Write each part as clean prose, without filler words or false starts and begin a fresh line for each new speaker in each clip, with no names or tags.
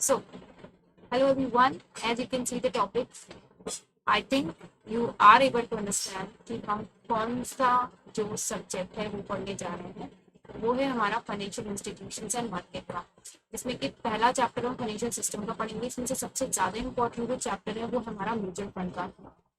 So, hello everyone. As you can see the topic, I think you are able to understand कि हम कौन सा जो subject है वो पढ़ने जा रहे हैं. वो है हमारा फाइनेंशियल इंस्टीट्यूशंस एंड मार्केट का, जिसमें कि पहला चैप्टर हम फाइनेंशियल सिस्टम का पढ़ेंगे. इसमें से सबसे ज्यादा इंपॉर्टेंट जो चैप्टर है वो हमारा म्यूचुअल फंड का.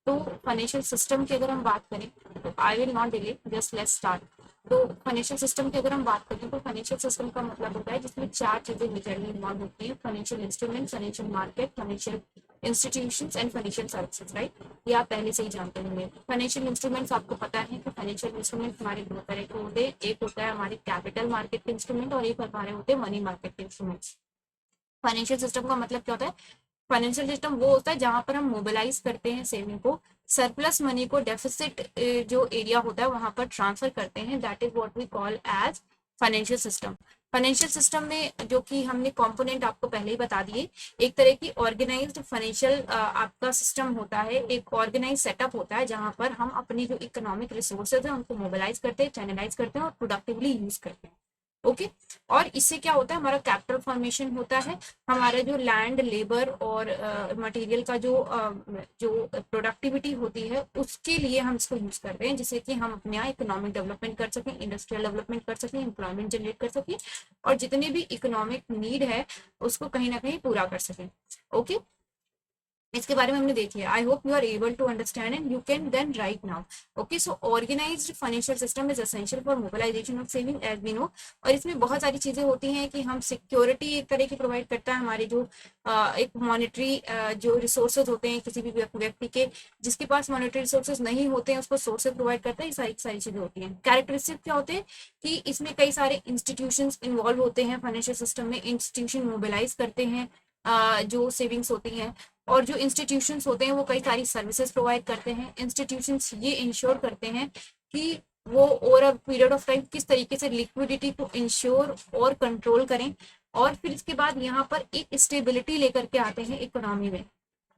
तो फाइनेंशियल सिस्टम की अगर हम बात करें तो I will not delay, just let's start. तो फाइनेंशियल सिस्टम की अगर हम बात करें तो फाइनेंशियल सिस्टम का मतलब होता है जिसमें चार चीजें मेजरली इन्वॉल्व होती हैं: financial instrument, financial market, financial institutions and financial services. Right, ये आप पहले से ही जानते होंगे. फाइनेंशियल इंस्ट्रूमेंट्स आपको पता है कि फाइनेंशियल इंस्ट्रूमेंट हमारे दो तरह के होते हैं. एक होता है हमारे कैपिटल मार्केट के इंस्ट्रूमेंट और एक हमारे होते हैं मनी मार्केट के इंस्ट्रूमेंट्स. फाइनेंशियल सिस्टम का मतलब क्या होता है? फाइनेंशियल सिस्टम वो होता है जहां पर हम मोबिलाइज करते हैं सेविंग को, सरप्लस मनी को डेफिसिट जो एरिया होता है वहां पर ट्रांसफर करते हैं. That is what we call as financial system. Financial system में जो कि हमने कंपोनेंट आपको पहले ही बता दिए, एक तरह की ऑर्गेनाइज्ड फाइनेंशियल आपका सिस्टम होता है, एक ऑर्गेनाइज सेटअप होता है जहां पर हम अपनी जो इकोनॉमिक रिसोर्सेज है उनको मोबिलाइज करते हैं, चैनलाइज करते हैं और प्रोडक्टिवली यूज करते हैं. ओके और इससे क्या होता है, हमारा कैपिटल फॉर्मेशन होता है. हमारा जो लैंड, लेबर और मटेरियल का जो प्रोडक्टिविटी होती है उसके लिए हम इसको यूज कर रहे हैं, जिससे कि हम अपने यहाँ इकोनॉमिक डेवलपमेंट कर सकें, इंडस्ट्रियल डेवलपमेंट कर सकें, एम्प्लॉयमेंट जनरेट कर सकें और जितने भी इकोनॉमिक नीड है उसको कहीं ना कहीं पूरा कर सकें. ओके इसके बारे में हमने देख लिया. I hope you are able to understand and you can then write now. Okay so organised financial system is essential for mobilisation of saving as we know. और इसमें बहुत सारी चीजें होती हैं कि हम सिक्योरिटी एक तरह की प्रोवाइड करता है. हमारे जो एक मॉनेटरी जो रिसोर्सेज होते हैं किसी भी व्यक्ति के, जिसके पास मॉनेटरी रिसोर्सेज नहीं होते हैं उसको सोर्सेज प्रोवाइड करता है. ये सारी चीजें होती हैं. कैरेक्टरिस्टिक क्या होते हैं कि इसमें कई सारे इंस्टीट्यूशंस इन्वॉल्व होते हैं. फाइनेंशियल सिस्टम में इंस्टीट्यूशन मोबिलाइज करते हैं जो सेविंग्स होती हैं, और जो इंस्टीट्यूशंस होते हैं वो कई सारी सर्विसेज प्रोवाइड करते हैं. इंस्टीट्यूशंस ये इंश्योर करते हैं कि वो over a period of time किस तरीके से लिक्विडिटी को इंश्योर और कंट्रोल करें, और फिर इसके बाद यहाँ पर एक स्टेबिलिटी लेकर के आते हैं इकोनॉमी में.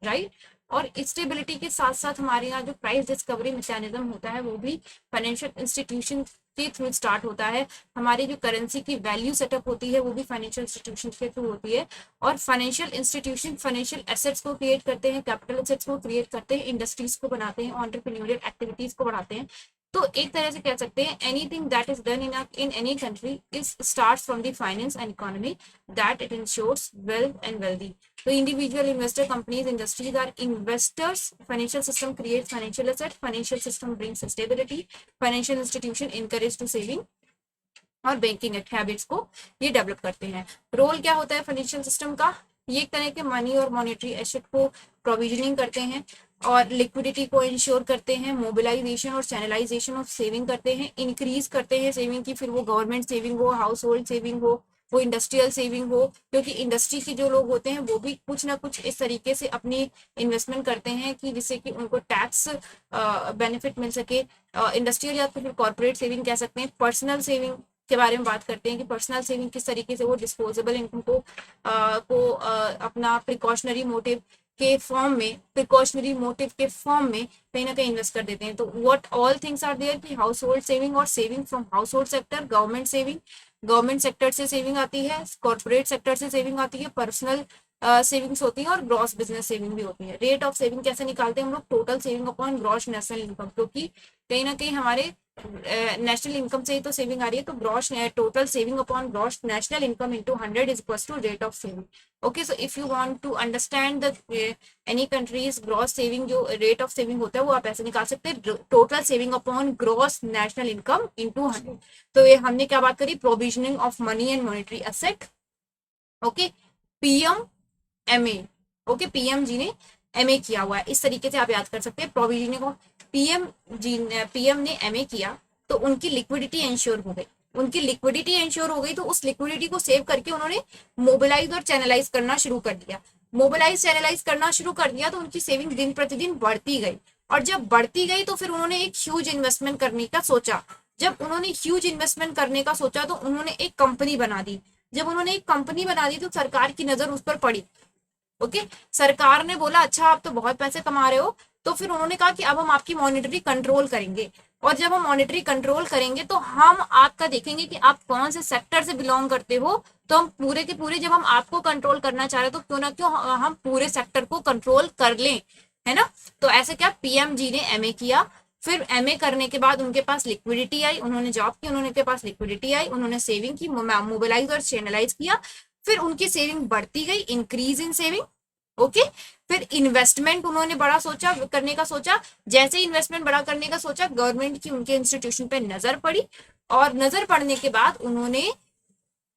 राइट और स्टेबिलिटी के साथ साथ हमारे यहाँ जो प्राइस डिस्कवरी मैकेनिज्म होता है वो भी फाइनेंशियल इंस्टीट्यूशन के थ्रू स्टार्ट होता है. हमारी जो करेंसी की वैल्यू सेटअप होती है वो भी फाइनेंशियल इंस्टीट्यूशन के थ्रू होती है. और फाइनेंशियल इंस्टीट्यूशन फाइनेंशियल एसेट्स को क्रिएट करते हैं, कैपिटल एसेट्स को क्रिएट करते हैं, इंडस्ट्रीज को बनाते हैं, एंटरप्रेन्योरियल एक्टिविटीज को बढ़ाते हैं. तो एक तरह से कह सकते हैं anything that is done in any country is starts from the finance and economy that it ensures wealth and wealthy. So individual investor companies industries are investors. Financial system creates financial asset. Financial system brings stability. Financial institution encourage to saving और banking habits को ये develop करते हैं. Role क्या होता है financial system का? ये एक तरह के मनी और मॉनेटरी एसेट को प्रोविजनिंग करते हैं और लिक्विडिटी को इंश्योर करते हैं, मोबिलाइजेशन और चैनलाइजेशन ऑफ सेविंग करते हैं, इंक्रीज करते हैं सेविंग की, फिर वो गवर्नमेंट सेविंग हो, हाउस होल्ड सेविंग हो, वो इंडस्ट्रियल सेविंग हो, क्योंकि इंडस्ट्री के जो लोग होते हैं वो भी कुछ ना कुछ इस तरीके से अपनी इन्वेस्टमेंट करते हैं कि जिससे कि उनको टैक्स बेनिफिट मिल सके. इंडस्ट्रियल या तो फिर कॉर्पोरेट सेविंग कह सकते हैं. पर्सनल सेविंग के बारे में बात करते हैं कि पर्सनल सेविंग किस तरीके से वो डिस्पोजेबल इनकम को अपना प्रिकॉशनरी मोटिव के फॉर्म में कहीं ना कहीं इन्वेस्ट कर देते हैं. तो what all things are there कि हाउस होल्ड सेविंग और saving from household sector, government sector से सेविंग आती है, कॉर्पोरेट सेक्टर से सेविंग आती है, पर्सनल सेविंग्स होती है और ग्रॉस बिजनेस सेविंग भी होती है. रेट ऑफ सेविंग कैसे निकालते हैं हम लोग? Total saving upon gross national income, क्योंकि कहीं ना कहीं हमारे नेशनल इनकम से ही तो सेविंग आ रही है. तो gross total saving upon gross national income into 100 is equal to rate of saving. Okay so if you want to understand the any countries gross saving, जो रेट ऑफ सेविंग होता है वो आप ऐसे निकाल सकते हैं: total saving upon gross national income into 100. तो ये हमने क्या बात करी? Provisioning of money and monetary asset. Okay PM MA. Okay PM ji ने एमए किया हुआ है, इस तरीके से आप याद कर सकते हैं. प्रोविजनिंग ऑफ पीएम ने एमए किया तो उनकी लिक्विडिटी इंश्योर हो गई. तो उस लिक्विडिटी को सेव करके उन्होंने मोबिलाइज और चैनलाइज करना शुरू कर दिया. तो उनकी सेविंग दिन प्रतिदिन बढ़ती गई, और जब बढ़ती गई तो फिर उन्होंने एक ह्यूज इन्वेस्टमेंट करने का सोचा. तो उन्होंने एक कंपनी बना दी. तो सरकार की नजर उस पर पड़ी. ओके सरकार ने बोला अच्छा आप तो बहुत पैसे कमा रहे हो, तो फिर उन्होंने कहा कि अब हम आपकी मॉनिटरी कंट्रोल करेंगे. और जब हम मॉनेटरी कंट्रोल करेंगे तो हम आपका देखेंगे कि आप कौन से सेक्टर से बिलोंग करते हो, तो हम पूरे के पूरे, जब हम आपको कंट्रोल करना चाह रहे हैं तो क्यों ना क्यों हम पूरे सेक्टर को कंट्रोल कर लें, है ना। तो ऐसे क्या, पीएमजी ने एमए किया, फिर एमए करने के बाद उनके पास लिक्विडिटी आई, उन्होंने जॉब की, उन्होंने के पास लिक्विडिटी आई, उन्होंने सेविंग की, मोबिलाइज और चैनलाइज किया, फिर उनकी सेविंग बढ़ती गई, इंक्रीज इन सेविंग, ओके। फिर इन्वेस्टमेंट उन्होंने बड़ा सोचा करने का सोचा, जैसे इन्वेस्टमेंट बड़ा करने का सोचा, गवर्नमेंट की उनके इंस्टीट्यूशन पे नजर पड़ी, और नजर पड़ने के बाद उन्होंने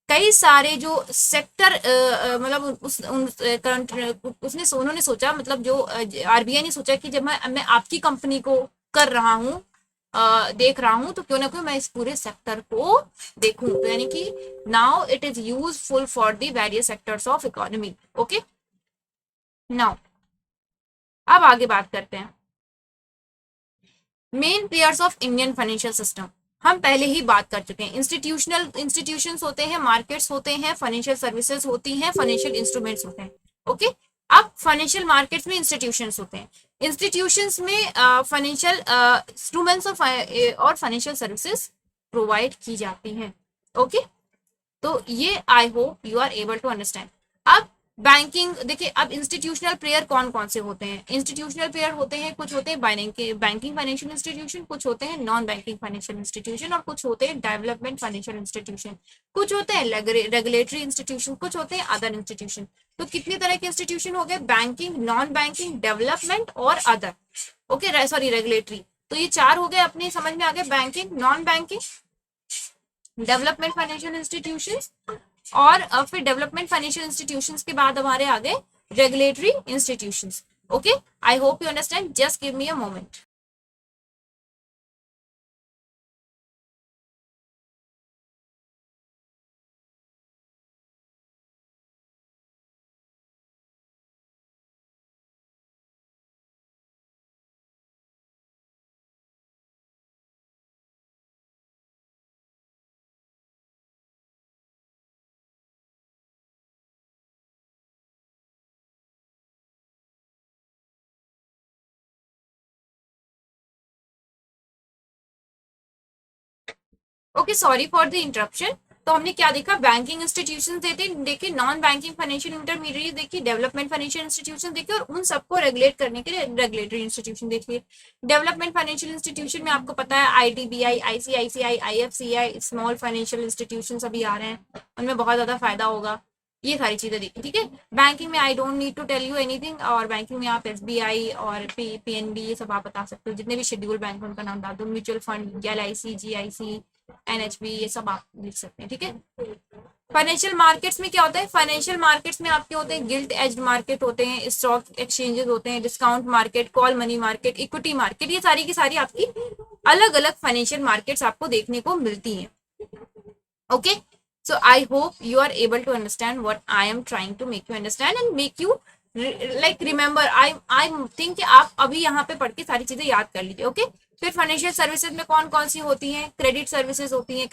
कई सारे जो सेक्टर मतलब उन्होंने सोचा, मतलब जो आरबीआई ने सोचा कि जब मैं आपकी कंपनी को कर रहा हूँ, देख रहा हूँ, तो क्यों ना क्यों मैं इस पूरे सेक्टर को देखूं, तो यानी कि now it is useful for the various sectors of economy, okay. Now अब आगे बात करते हैं main players of Indian financial system. हम पहले ही बात कर चुके हैं, इंस्टीट्यूशंस होते हैं, मार्केट्स होते हैं, फाइनेंशियल सर्विसेज होती हैं, फाइनेंशियल इंस्ट्रूमेंट्स होते हैं, ओके। अब फाइनेंशियल मार्केट्स में इंस्टीट्यूशंस होते हैं, इंस्टीट्यूशंस में फाइनेंशियल इंस्ट्रूमेंट्स और फाइनेंशियल सर्विसेज प्रोवाइड की जाती हैं, ओके। तो ये I hope you are able to understand. अब बैंकिंग देखिए, अब इंस्टीट्यूशनल प्लेयर कौन कौन से होते हैं, इंस्टीट्यूशनल प्लेयर होते हैं, कुछ होते हैं बैंकिंग फाइनेंशियल इंस्टीट्यूशन, कुछ होते हैं नॉन बैंकिंग फाइनेंशियल इंस्टीट्यूशन, और कुछ होते हैं डेवलपमेंट फाइनेंशियल इंस्टीट्यूशन, कुछ होते हैं रेगुलेटरी इंस्टीट्यूशन, कुछ होते हैं अदर इंस्टीट्यूशन। तो कितनी तरह के इंस्टीट्यूशन हो गए, बैंकिंग, नॉन बैंकिंग, डेवलपमेंट और अदर, ओके, सॉरी रेगुलेटरी। तो ये चार हो गए, अपने समझ में आ गए, banking, non banking, development financial institutions, और फिर डेवलपमेंट फाइनेंशियल इंस्टीट्यूशंस के बाद हमारे आ गए regulatory institutions, okay. I hope you understand, just give me a moment. Okay, sorry for the interruption. तो हमने क्या देखा, बैंकिंग इंस्टीट्यूशन देखे, नॉन बैंकिंग फाइनेंशियल इंटरमीडिएट देखी, डेवलपमेंट फाइनेंशियल इंस्टीट्यूशन देखे, और उन सबको रेगुलेट करने के लिए रेगुलेटरी इंस्टीट्यूशन देखिए। डेवलपमेंट फाइनेंशियल इंस्टीट्यूशन में आपको पता है IDBI, ICICI, IFCI, small financial institution अभी आ रहे हैं, उनमें बहुत ज्यादा फायदा होगा, ये सारी चीजें देखी, ठीक है। बैंकिंग में I don't need to tell you anything, और बैंकिंग में आप एसबीआई और पीएनबी ये सब आप बता सकते हो, जितने भी शेड्यूल बैंक उनका नाम डाल दो, mutual fund, LIC, GIC, NHB, ये सब आप लिख सकते हैं, ठीक है। फाइनेंशियल मार्केट्स में क्या होता है, फाइनेंशियल मार्केट्स में आपके होते हैं गिल्ट एज मार्केट होते हैं, स्टॉक एक्सचेंजेस होते हैं, discount market, call money market, equity market, ये सारी की सारी आपकी अलग अलग फाइनेंशियल मार्केट्स आपको देखने को मिलती हैं, okay. So I hope you are able to understand what I am trying to make you understand and make you like remember. I think कि आप अभी यहाँ पे पढ़ के सारी चीजें याद कर लीजिए, ओके। फिर फाइनेंशियल सर्विसेज में कौन कौन सी होती हैं, क्रेडिट सर्विसेज होती हैं,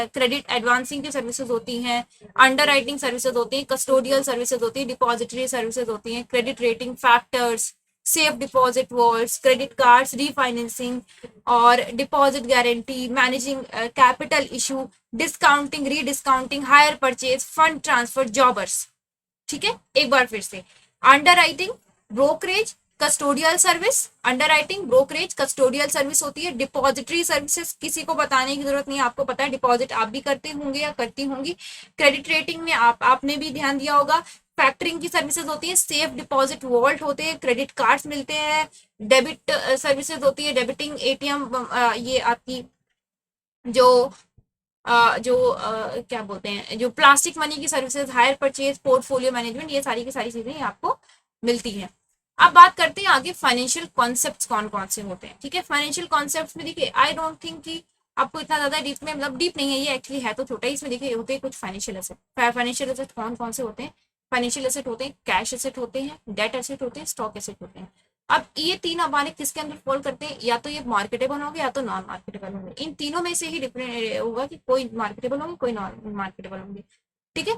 क्रेडिट एडवांसिंग की सर्विसेज होती हैं, अंडर राइटिंग सर्विसेज होती हैं, कस्टोडियल सर्विसेज होती है, डिपॉजिटरी सर्विसेज होती हैं, credit rating factors, safe deposit vaults, credit cards, refinancing और deposit guarantee, managing capital issue, discounting, rediscounting, hire purchase, fund transfer, jobbers, ठीक है। एक बार फिर से, underwriting, brokerage, custodial service, underwriting, brokerage, custodial service होती है, depository services किसी को बताने की जरूरत नहीं, आपको पता है, डिपॉजिट आप भी करते होंगे या करती होंगी। क्रेडिट रेटिंग में आपने भी ध्यान दिया होगा, फैक्टरिंग की सर्विसेज होती है, सेफ डिपॉजिट वॉल्ट होते हैं, क्रेडिट कार्ड्स मिलते हैं, डेबिट सर्विसेज होती है, डेबिटिंग एटीएम, ये आपकी जो क्या बोलते हैं, जो प्लास्टिक मनी की services, hire purchase, portfolio management, ये सारी की सारी चीजें आपको मिलती हैं। अब बात करते हैं आगे फाइनेंशियल कॉन्सेप्ट्स कौन कौन से होते हैं, ठीक है। फाइनेंशियल कॉन्सेप्ट्स में देखिए, आई डोंट थिंक कि आपको इतना ज्यादा डीप में, मतलब डीप नहीं है ये, एक्चुअली है तो छोटा ही। इसमें देखिए होते हैं कुछ फाइनेंशियल एसेट। फाइनेंशियल एसेट कौन कौन से होते हैं, फाइनेंशियल एसेट होते हैं, कैश एसेट होते हैं, डेट एसेट होते हैं, स्टॉक एसेट होते हैं। अब ये तीन हमारे किसके अंदर फॉल करते हैं, या तो ये मार्केटेबल होंगे या तो नॉन मार्केटेबल होंगे, इन तीनों में से ही डिफरेंट होगा कि कोई मार्केटेबल होंगे, कोई नॉन मार्केटेबल होंगे, ठीक है।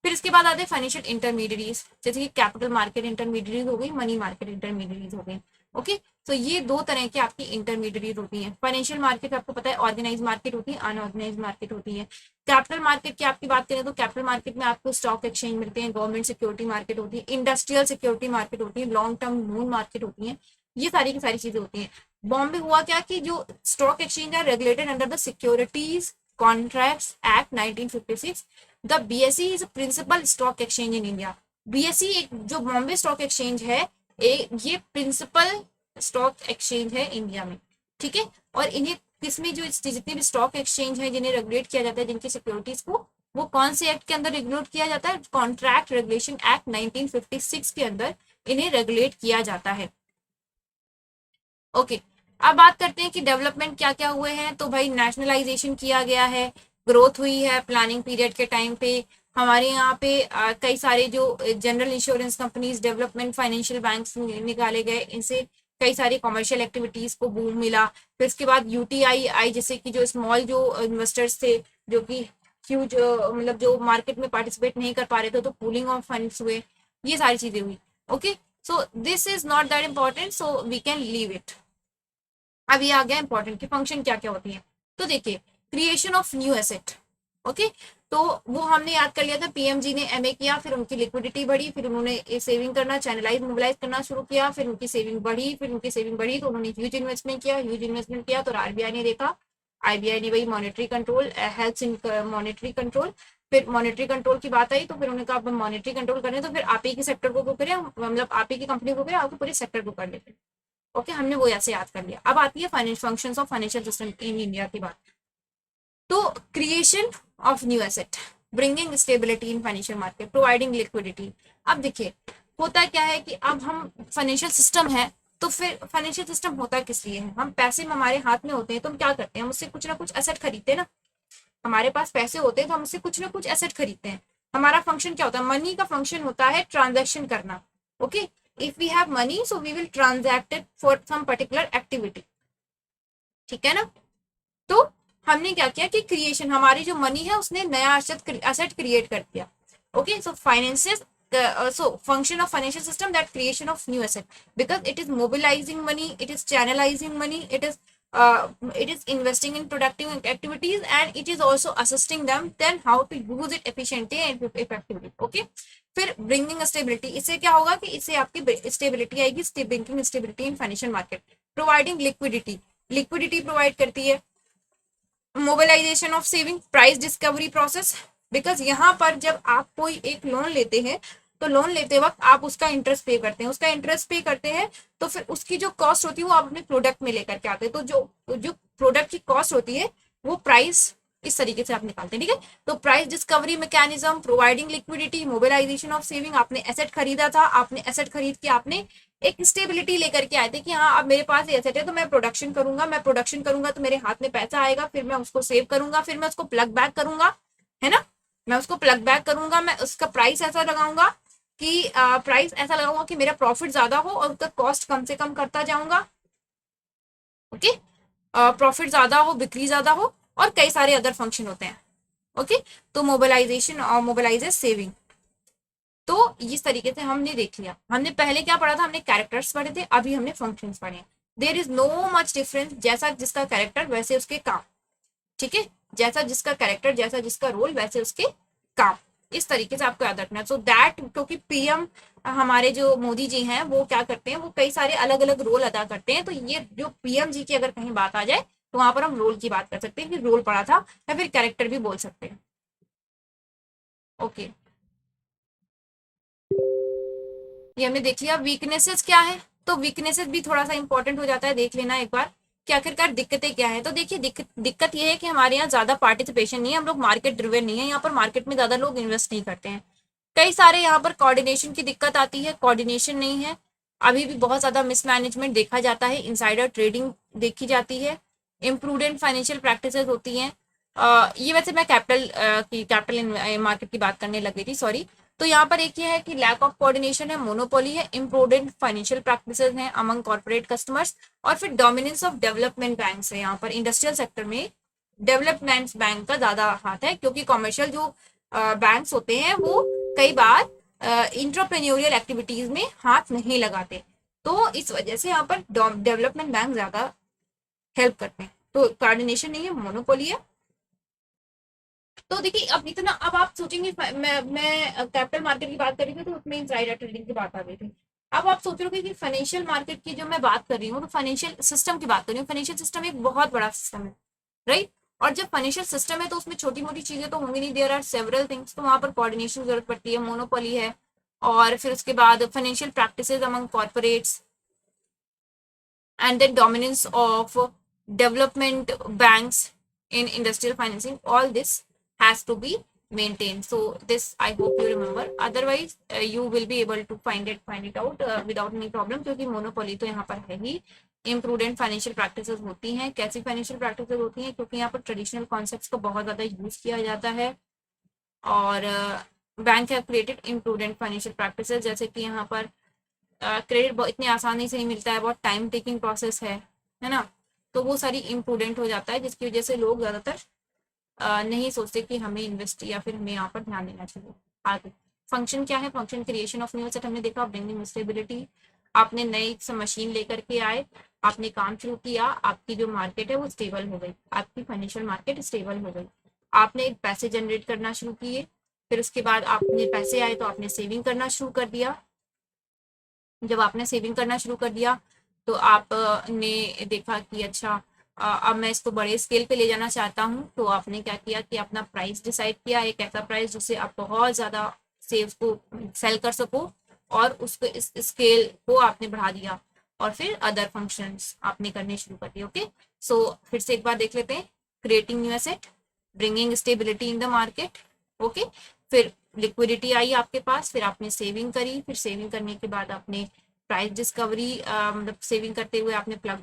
फिर इसके बाद आते हैं फाइनेंशियल इंटरमीडिएरीज, जैसे कि कैपिटल मार्केट इंटरमीडिएरीज हो गई, मनी मार्केट इंटरमीडिएरीज हो गई। ओके, तो ये दो तरह की आपकी इंटरमीडिएट होती है। फाइनेंशियल मार्केट आपको पता है ऑर्गेनाइज मार्केट होती है, अनऑर्गेनाइज मार्केट होती है। कैपिटल मार्केट की आपकी बात करें तो कैपिटल मार्केट में आपको स्टॉक एक्सचेंज मिलते हैं, गवर्नमेंट सिक्योरिटी मार्केट होती है, इंडस्ट्रियल सिक्योरिटी मार्केट होती है, लॉन्ग टर्म लोन मार्केट होती है, ये सारी की सारी चीजें होती हैं। बॉम्बे हुआ क्या कि जो स्टॉक एक्सचेंज है regulated under the securities contracts act 1956। The BSE is principal stock exchange in India. BSE एक जो बॉम्बे स्टॉक एक्सचेंज है ये प्रिंसिपल स्टॉक एक्सचेंज है इंडिया में, ठीक है। और इन्हें किसमें जो जितने भी स्टॉक एक्सचेंज है जिन्हें रेगुलेट किया जाता है जिनकी सिक्योरिटीज को, वो कौन से एक्ट के अंदर रेगुलेट किया जाता है? कॉन्ट्रैक्ट रेगुलेशन एक्ट 1956 के अंदर इन्हें रेगुलेट किया जाता है। ओके, अब बात करते हैं कि डेवलपमेंट क्या क्या हुए हैं। तो भाई नेशनलाइजेशन किया गया है, ग्रोथ हुई है प्लानिंग पीरियड के टाइम पे। हमारे यहाँ पे कई सारे जो general insurance companies, development financial banks निकाले गए, इनसे कई सारी कमर्शियल एक्टिविटीज को बूम मिला। फिर उसके बाद यूटीआई आई, जैसे कि जो स्मॉल जो इन्वेस्टर्स थे जो कि ह्यूज मतलब जो मार्केट में पार्टिसिपेट नहीं कर पा रहे थे, तो पूलिंग ऑफ फंड्स हुए, ये सारी चीजें हुई। Okay, so this is not that important, so we can leave it. अब ये आ गया इंपॉर्टेंट कि फंक्शन क्या क्या होती है। तो देखिए, creation of new asset. Okay, तो वो हमने याद कर लिया था, पीएमजी ने एमए किया, फिर उनकी लिक्विडिटी बढ़ी, फिर उन्होंने सेविंग करना, चैनलाइज मोबिलाइज करना शुरू किया, फिर उनकी सेविंग बढ़ी, फिर उनकी सेविंग बढ़ी तो उन्होंने ह्यूज इन्वेस्टमेंट किया, ह्यूज इन्वेस्टमेंट किया तो आरबीआई ने देखा, आरबीआई ने वही monetary control, helps in monetary control. फिर मॉनेटरी कंट्रोल की बात आई तो फिर उन्होंने कहा अब मॉनेटरी कंट्रोल करें तो फिर आप ही के सेक्टर को करें, मतलब आप ही की कंपनी को करें, आपको पूरे सेक्टर को कर लेते। ओके, हमने वो ऐसे याद कर लिया। अब आती है functions of financial system in India की बात। तो creation of new asset, bringing stability in financial market, providing liquidity. अब देखिए, होता क्या है कि अब हम फाइनेंशियल सिस्टम है, तो फिर फाइनेंशियल सिस्टम होता किस लिए है? हम पैसे हमारे हाथ में होते हैं तो हम क्या करते हैं? हम उससे कुछ ना कुछ एसेट खरीदते हैं ना। हमारे पास पैसे होते हैं तो हम उससे कुछ ना कुछ एसेट खरीदते हैं। हमारा फंक्शन क्या होता है? मनी का फंक्शन होता है ट्रांजैक्शन करना। Okay, if we have money so we will transact it for some particular activity, ठीक है ना। तो हमने क्या किया कि क्रिएशन, हमारी जो मनी है उसने नया एसेट क्रिएट कर दिया। Okay, so finances, so function of financial system, that creation of new asset, because it is mobilizing money, it is channelizing money, it is investing in productive activities, and it is also assisting them then how to use it efficiently and effectively. Okay, फिर bringing stability, इससे क्या होगा कि इससे आपकी stability आएगी, bringing stability in financial market, providing liquidity, liquidity provide करती है, mobilisation of saving, price discovery process. Because यहाँ पर जब आप कोई एक लोन लेते हैं तो लोन लेते वक्त आप उसका इंटरेस्ट पे करते हैं, उसका इंटरेस्ट पे करते हैं तो फिर उसकी जो कॉस्ट होती है वो आप अपने प्रोडक्ट में लेकर के आते हैं। तो जो प्रोडक्ट की कॉस्ट होती है वो प्राइस इस तरीके से आप निकालते हैं, ठीक है। तो price discovery mechanism, providing liquidity, mobilisation of saving. आपने एसेट खरीदा था, आपने एसेट खरीद के आपने एक स्टेबिलिटी लेकर के आए थे कि हाँ अब मेरे पास एसेट है तो मैं प्रोडक्शन करूंगा, मैं प्रोडक्शन करूंगा तो मेरे हाथ में पैसा आएगा, फिर मैं उसको सेव करूंगा, फिर मैं उसको प्लग बैक करूंगा, है ना। मैं उसको प्लग बैक करूंगा, मैं उसका प्राइस ऐसा लगाऊंगा कि प्राइस ऐसा लगाऊंगा कि मेरा प्रॉफिट ज्यादा हो और उसका कॉस्ट कम से कम करता जाऊंगा। ओके, प्रॉफिट ज्यादा हो, बिक्री ज्यादा हो, और कई सारे अदर फंक्शन होते हैं। ओके, तो मोबिलाइजेशन और मोबिलाइजेस सेविंग, तो इस तरीके से हमने देख लिया। हमने पहले क्या पढ़ा था? हमने कैरेक्टर्स पढ़े थे, अभी हमने फंक्शंस पढ़े। There is no much difference, जैसा जिसका कैरेक्टर वैसे उसके काम, ठीक है। जैसा जिसका कैरेक्टर, जैसा जिसका रोल, वैसे उसके काम, इस तरीके से आपको याद रखना है। सो दैट, क्योंकि पीएम हमारे जो मोदी जी हैं वो क्या करते हैं, वो कई सारे अलग अलग रोल अदा करते हैं। तो ये जो पीएम जी की अगर कहीं बात आ जाए तो वहां पर हम रोल की बात कर सकते हैं कि रोल पढ़ा था, या फिर कैरेक्टर भी बोल सकते हैं। ओके, ये हमने देख लिया। वीकनेसेस क्या है? तो वीकनेसेस भी थोड़ा सा इंपॉर्टेंट हो जाता है, देख लेना एक बार कि आखिरकार दिक्कतें क्या है। तो देखिए, दिक्कत ये है कि हमारे यहाँ ज्यादा पार्टिसिपेशन नहीं है, हम लोग मार्केट ड्रिवन नहीं है, यहाँ पर मार्केट में ज्यादा लोग इन्वेस्ट नहीं करते हैं। कई सारे यहाँ पर कोऑर्डिनेशन की दिक्कत आती है, कोऑर्डिनेशन नहीं है, अभी भी बहुत ज्यादा मिसमैनेजमेंट देखा जाता है, इनसाइडर ट्रेडिंग देखी जाती है, इम्प्रूडेंट फाइनेंशियल प्रैक्टिसेस होती हैं। ये वैसे मैं कैपिटल मार्केट की बात करने लग गई थी, सॉरी। तो यहाँ पर एक ये है कि लैक ऑफ कोऑर्डिनेशन है, मोनोपोली है, इम्प्रूडेंट फाइनेंशियल प्रैक्टिसेस हैं अमंग कॉर्पोरेट कस्टमर्स, और फिर डोमिनेंस ऑफ डेवलपमेंट बैंक्स है। यहाँ पर इंडस्ट्रियल सेक्टर में डेवलपमेंट बैंक का ज्यादा हाथ है, क्योंकि कॉमर्शियल जो बैंक्स होते हैं वो कई बार इंटरप्रेन्योरियल एक्टिविटीज में हाथ नहीं लगाते। तो इस वजह से यहाँ पर डेवलपमेंट बैंक ज्यादा हेल्प करते हैं। तो कोऑर्डिनेशन नहीं है, मोनोपोली है। तो देखिए अब इतना, अब आप सोचेंगे मैं कैपिटल मार्केट की बात कर रही थी तो उसमें इंसाइडर ट्रेडिंग की बात आ गई थी। अब आप सोच रहे हो कि फाइनेंशियल मार्केट की जो मैं बात कर रही हूँ, तो फाइनेंशियल सिस्टम की बात कर रही हूँ। फाइनेंशियल सिस्टम एक बहुत बड़ा सिस्टम है, राइट। और जब फाइनेंशियल सिस्टम है तो उसमें छोटी मोटी चीजें तो होंगी नहीं, देयर आर सेवरल थिंग्स, तो वहां पर कोऑर्डिनेशन जरूरत पड़ती है, मोनोपोली है। और फिर उसके बाद financial practices among corporates, and the dominance of development banks in industrial financing, all this has to be maintained. So this I hope you remember, otherwise you will be able to find it out without any problem, क्योंकि monopoly तो यहाँ पर है ही। Imprudent financial practices होती हैं। कैसी financial practices होती हैं? क्योंकि यहाँ पर ट्रेडिशनल कॉन्सेप्ट्स को बहुत ज्यादा यूज किया जाता है, और bank have created imprudent financial practices, जैसे कि यहाँ पर क्रेडिट इतनी आसानी से नहीं मिलता है, बहुत टाइम टेकिंग प्रोसेस है ना। तो वो सारी इम्प्रूडेंट हो जाता है, जिसकी वजह से लोग ज्यादातर नहीं सोचते कि हमें इन्वेस्ट या फिर हमें यहाँ पर ध्यान देना चाहिए। आगे फंक्शन क्या है? Function creation of new asset हमने देखा, ब्रिंगिंग स्टेबिलिटी। आपने नई मशीन लेकर के आए, आपने काम शुरू किया, आपकी जो मार्केट है वो स्टेबल हो गई, आपकी फाइनेंशियल मार्केट स्टेबल हो गई। आपने पैसे जनरेट करना शुरू किए, फिर उसके बाद आपने पैसे आए तो आपने सेविंग करना शुरू कर दिया। जब आपने सेविंग करना शुरू कर दिया तो आपने देखा कि अच्छा अब मैं इसको बड़े स्केल पे ले जाना चाहता हूँ, तो आपने क्या किया कि अपना प्राइस डिसाइड किया, एक ऐसा प्राइस जिससे आप बहुत ज़्यादा सेल्स को सेल कर सको, और उसको इस स्केल को आपने बढ़ा दिया, और फिर अदर फंक्शंस आपने करने शुरू कर दिए। ओके, सो फिर से एक बार देख लेते हैं। Creating new asset, bringing stability in the market. Okay, फिर लिक्विडिटी आई आपके पास, फिर आपने सेविंग करी, फिर सेविंग करने के बाद आपने प्राइस डिस्कवरी, मतलब सेविंग करते हुए आपने प्लग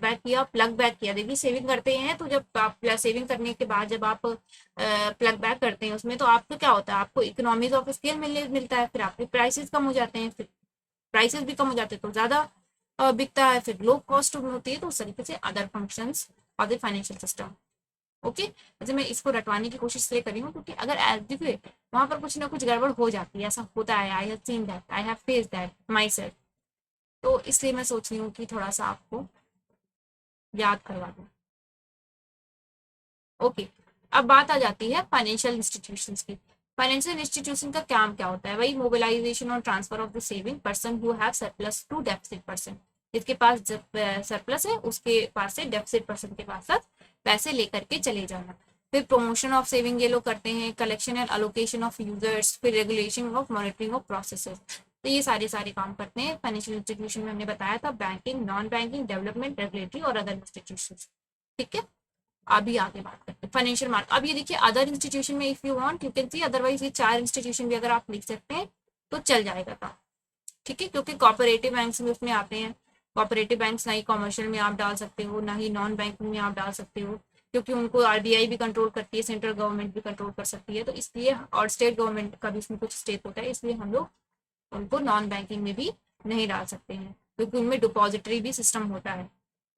बैक किया। देखिए सेविंग करते हैं तो जब आप सेविंग करने के बाद जब आप प्लग बैक करते हैं उसमें, तो आपको क्या होता है? आपको इकोनॉमीज ऑफ स्केल मिलता है, फिर आपके प्राइसेस कम हो जाते हैं, फिर प्राइसेस भी कम हो जाते हैं तो ज्यादा बिकता है, फिर लो कॉस्ट होती है। तो उस तरीके से other functions of the financial system. Okay, वैसे मैं इसको रटवाने की कोशिश इसलिए कर रही हूँ क्योंकि अगर देखिए वहां पर कुछ ना कुछ गड़बड़ हो जाती है, ऐसा होता है। I have seen that, I have face that my self. तो इसलिए मैं सोच रही हूँ कि थोड़ा सा आपको याद करवा दूँ। ओके, अब बात आ जाती है फाइनेंशियल इंस्टीट्यूशंस की। फाइनेंशियल इंस्टीट्यूशन का काम क्या होता है? वही मोबिलाइजेशन और transfer of the saving person who have surplus to deficit person. जिसके पास जब सरप्लस है उसके पास से डेफिसिट पर्सन के पास पैसे लेकर के चले जाना। फिर प्रमोशन ऑफ सेविंग ये लोग करते हैं, collection and allocation of users, फिर regulation of monitoring of processes. तो ये सारे काम करते हैं फाइनेंशियल इंस्टीट्यूशन में। हमने बताया था banking, non banking, development, regulatory और अदर इंस्टीट्यूशन। ठीक है, अभी आगे बात करते हैं फाइनेंशियल मार्केट। अब ये देखिए अदर इंस्टीट्यूशन में if you want you can see, otherwise ये 4 इंस्टीट्यूशन भी अगर आप लिख सकते हैं तो चल जाएगा था। ठीक है, क्योंकि कॉपरेटिव बैंक्स भी उसमें आते हैं। कॉपरेटिव बैंक्स ना ही कॉमर्शियल में आप डाल सकते हो, ना ही नॉन बैंकिंग में आप डाल सकते हो, क्योंकि उनको आरबीआई भी कंट्रोल करती है, सेंट्रल गवर्नमेंट भी कंट्रोल कर सकती है। तो इसलिए, और स्टेट गवर्नमेंट का भी इसमें कुछ स्टेक होता है, इसलिए हम लोग उनको नॉन बैंकिंग में भी नहीं डाल सकते हैं, क्योंकि उनमें डिपॉजिटरी भी सिस्टम होता है।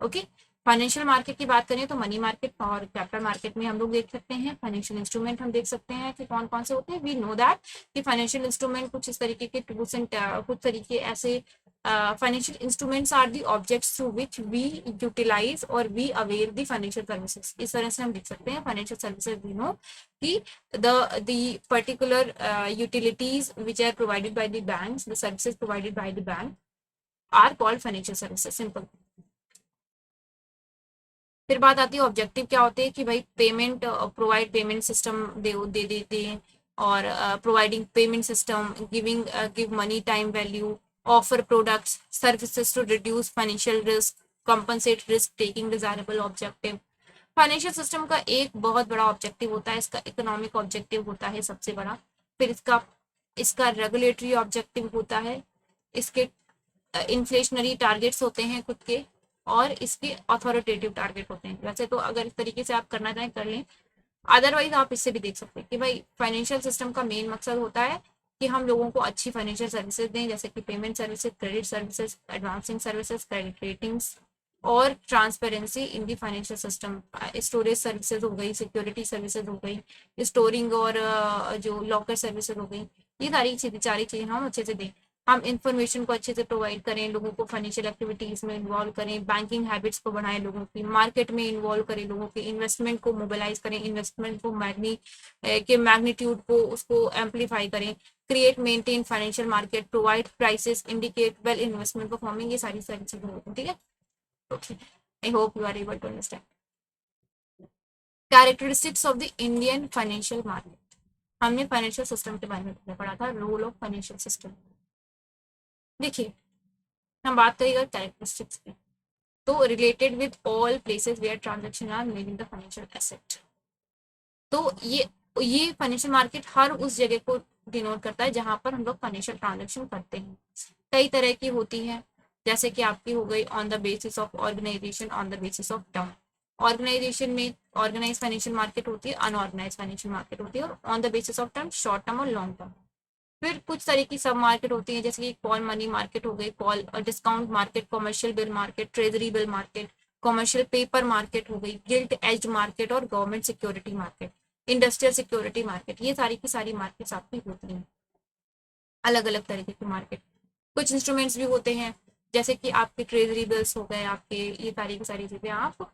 ओके, फाइनेंशियल मार्केट की बात करें तो मनी मार्केट और कैपिटल मार्केट में हम लोग देख सकते हैं। फाइनेंशियल इंस्ट्रूमेंट हम देख सकते हैं कि कौन कौन से होते हैं। वी नो दैट कि फाइनेंशियल इंस्ट्रूमेंट कुछ इस तरीके के टूल्स एंड कुछ तरीके ऐसे financial instruments are the objects through which we utilise और we avail the financial services. इस तरह से हम देख सकते हैं फाइनेंशियल सर्विसेज। वी नो कि the particular utilities which are provided by the banks, the services provided by the bank are called financial services, simple। फिर बात आती है ऑब्जेक्टिव क्या होते हैं कि भाई पेमेंट प्रोवाइड पेमेंट सिस्टम दे देते हैं, और providing payment system, give money time value, offer products services to reduce financial risk, compensate risk taking, desirable objective. Financial system का एक बहुत बड़ा ऑब्जेक्टिव होता है, इसका इकोनॉमिक ऑब्जेक्टिव होता है सबसे बड़ा। फिर इसका इसका रेगुलेटरी ऑब्जेक्टिव होता है, इसके इन्फ्लेशनरी टारगेट्स होते हैं खुद के, और इसके अथॉरिटेटिव टारगेट होते हैं। वैसे तो अगर इस तरीके से आप करना चाहें कर लें, अदरवाइज आप इससे भी देख सकते हैं कि भाई फाइनेंशियल सिस्टम का मेन मकसद होता है कि हम लोगों को अच्छी फाइनेंशियल सर्विसेज दें, जैसे कि payment services, credit services, advancing services, credit ratings, और transparency in the financial system. Storage services हो गई, सिक्योरिटी सर्विसेज हो गई, स्टोरिंग और जो लॉकर सर्विसेज हो गई, ये सारी चीजें हम अच्छे से दें। हम इंफॉर्मेशन को अच्छे से प्रोवाइड करें, लोगों को फाइनेंशियल एक्टिविटीज में इन्वॉल्व करें, बैंकिंग हैबिट्स को बढ़ाएं, लोगों की मार्केट में इन्वॉल्व करें, लोगों के इन्वेस्टमेंट को मोबिलाइज करें, इन्वेस्टमेंट को मैग्नीट्यूड को उसको एम्पलीफाई करें, create maintain financial market, provide prices, indicate well investment performing, ये सारी सारी चीजें होती हैं, ठीक है। Okay, I hope you are able to understand. Characteristics of the Indian financial market, हमने फाइनेंशियल सिस्टम के बारे में पढ़ा था, रोल ऑफ फाइनेंशियल सिस्टम। देखिए, हम बात करेंगे कैरेक्टरिस्टिक्स की, तो related with all places where transaction are made in the financial asset. तो ये फाइनेंशियल मार्केट हर उस जगह को डिनोट करता है जहां पर हम लोग फाइनेंशियल ट्रांजैक्शन करते हैं। कई तरह की होती है, जैसे कि आपकी हो गई on the basis of organisation, on the basis of term. Organisation में ऑर्गेनाइज फाइनेंशियल मार्केट होती है, अनऑर्गेनाइज फाइनेंशियल मार्केट होती है, और on the basis of term short term और लॉन्ग टर्म। फिर कुछ तरह की सब मार्केट होती है, जैसे कि कॉल मनी मार्केट हो गई, call discount market, commercial bill market, treasury bill market, commercial paper market हो गई, गिल्ट एज्ड मार्केट और government security market, industrial security market. ये सारी की सारी मार्केट्स आपकी होती हैं, अलग अलग तरीके की मार्केट। कुछ इंस्ट्रूमेंट्स भी होते हैं, जैसे कि आपके ट्रेजरी बिल्स हो गए, आपके ये सारी की सारी चीजें आप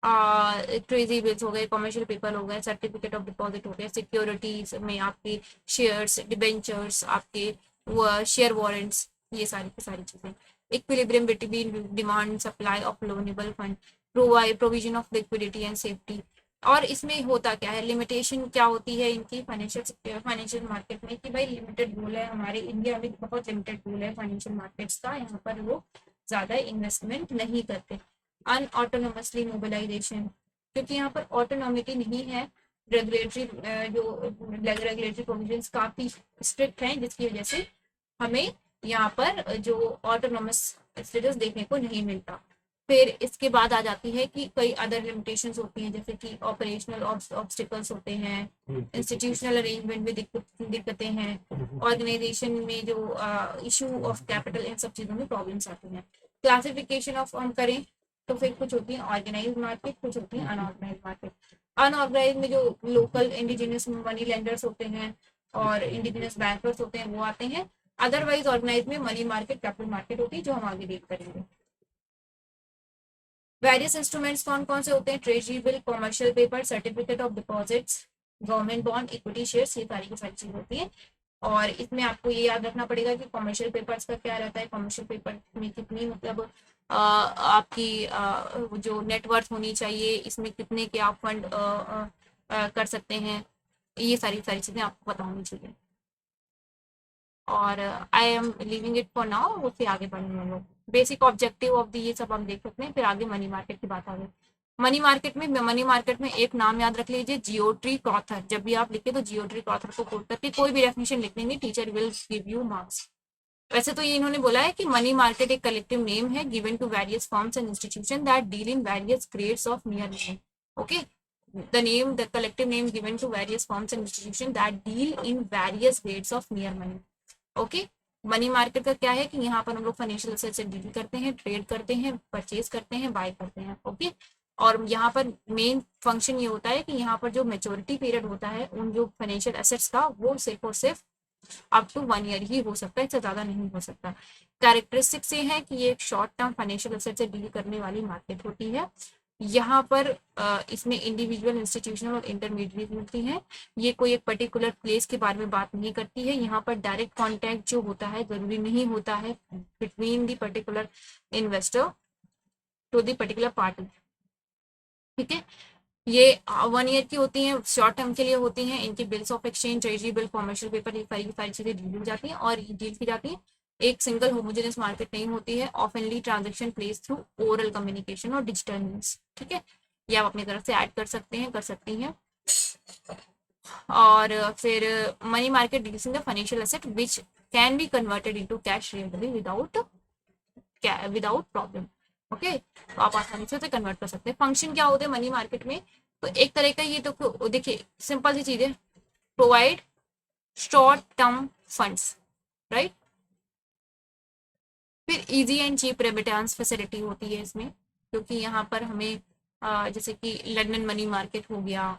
ट्रेजरी बिल्स हो गए, कमर्शियल पेपर हो गए, सर्टिफिकेट ऑफ डिपॉजिट हो गए, सिक्योरिटीज में आपके शेयर्स, डिबेंचर्स, आपके शेयर वारंट्स, ये सारी की सारी चीजें। Equilibrium between demand supply of loanable fund, provision of liquidity and safety. और इसमें होता क्या है, लिमिटेशन क्या होती है इनकी फाइनेंशियल मार्केट में, कि भाई लिमिटेड रूल है, हमारे इंडिया में बहुत लिमिटेड रूल है फाइनेंशियल मार्केट्स का, यहाँ पर लोग ज्यादा इन्वेस्टमेंट नहीं करते। अनऑटोनोमसली मोबिलाइजेशन, क्योंकि यहाँ पर ऑटोनोमिटी नहीं है, रेगुलेटरी रेगुलेटरी प्रोविजंस काफी स्ट्रिक्ट हैं, जिसकी वजह से हमें यहाँ पर जो ऑटोनोमस स्टेटस देखने को नहीं मिलता। फिर इसके बाद आ जाती है कि कई अदर लिमिटेशंस होती हैं, जैसे कि ऑपरेशनल ऑब्स्टिकल्स होते हैं, इंस्टीट्यूशनल अरेंजमेंट में दिक्कतें हैं, ऑर्गेनाइजेशन में जो इशू ऑफ कैपिटल, इन सब चीज़ों में प्रॉब्लम्स आती हैं। क्लासिफिकेशन ऑफ हम करें तो फिर कुछ होती है ऑर्गेनाइज मार्केट, कुछ होती है अनऑर्गेनाइज मार्केट। अनऑर्गेनाइज में जो लोकल इंडिजिनियस मनी लेंडर्स होते हैं और इंडिजिनियस बैंकर्स होते हैं वो आते हैं। अदरवाइज ऑर्गेनाइज में मनी मार्केट, कैपिटल मार्केट होती है, जो हम आगे डील करेंगे। वेरियस इंस्ट्रूमेंट्स कौन कौन से होते हैं, treasury bill, commercial paper, certificate of deposits, government bond, equity shares, ये सारी की सारी चीज होती है। और इसमें आपको ये याद रखना पड़ेगा कि कॉमर्शियल पेपर्स का क्या रहता है, कॉमर्शियल पेपर में कितनी मतलब आपकी जो नेटवर्थ होनी चाहिए, इसमें कितने के आप फंड कर सकते हैं, ये सारी सारी चीजें आपको पता होनी चाहिए। और I am leaving it for now, उससे आगे बढ़ेंगे हम लोग। बेसिक ऑब्जेक्टिव ऑफ दी ये सब हम देख सकते हैं, फिर आगे मनी मार्केट की बात आ गई। मनी मार्केट में एक नाम याद रख लीजिए, जियोट्री क्रॉथर। जब भी आप लिखे तो जियोट्री क्रॉथर को कोट करके कोई भी डेफिनेशन लिख लेंगे, teacher will give you marks. वैसे तो ये इन्होंने बोला है कि मनी मार्केट एक कलेक्टिव नेम है given to various firms and institution that deal in various grades of near money. Okay, the collective name given to various firms and institutions that deal in various grades of near money. Okay, money market का क्या है कि यहाँ पर हम लोग financial asset से deal करते हैं, ट्रेड करते हैं, परचेज करते हैं, बाय करते हैं। ओके, और यहाँ पर मेन फंक्शन ये होता है कि यहाँ पर जो मेच्योरिटी पीरियड होता है उन जो फाइनेंशियल एसेट्स का, वो सिर्फ और सिर्फ अप टू 1 ईयर ही हो सकता है, इससे ज्यादा नहीं हो सकता। कैरेक्टरिस्टिक्स ये है कि ये एक शॉर्ट टर्म फाइनेंशियल एसेट से डील करने वाली मार्केट होती है। यहाँ पर इसमें इंडिविजुअल, इंस्टीट्यूशनल और इंटरमीडिएट मिलती हैं। ये कोई एक पर्टिकुलर प्लेस के बारे में बात नहीं करती है। यहाँ पर डायरेक्ट कॉन्टैक्ट जो होता है जरूरी नहीं होता है between the particular investor to the particular party. ठीक है, ये 1 ईयर की होती हैं, शॉर्ट टर्म के लिए होती हैं। इनकी bills of exchange, treasury bill, commercial paper, ये सारी चीजें डील जाती हैं और डील की जाती है। एक सिंगल होमोजेनियस मार्केट नहीं होती है। ऑफनली transaction place through oral communication और डिजिटल मीन्स। ठीक है, ये आप अपनी तरफ से ऐड कर सकते हैं, कर सकती हैं। और फिर money market deals in the financial asset which can be converted into cash really without problem. Okay, तो आप आसानी से कन्वर्ट कर सकते हैं। फंक्शन क्या होते हैं मनी मार्केट में, तो एक तरह का ये तो देखिए सिंपल सी चीज है, provide short term funds, right. फिर easy and cheap remittance facility होती है इसमें, क्योंकि यहाँ पर हमें जैसे कि लंदन मनी मार्केट हो गया,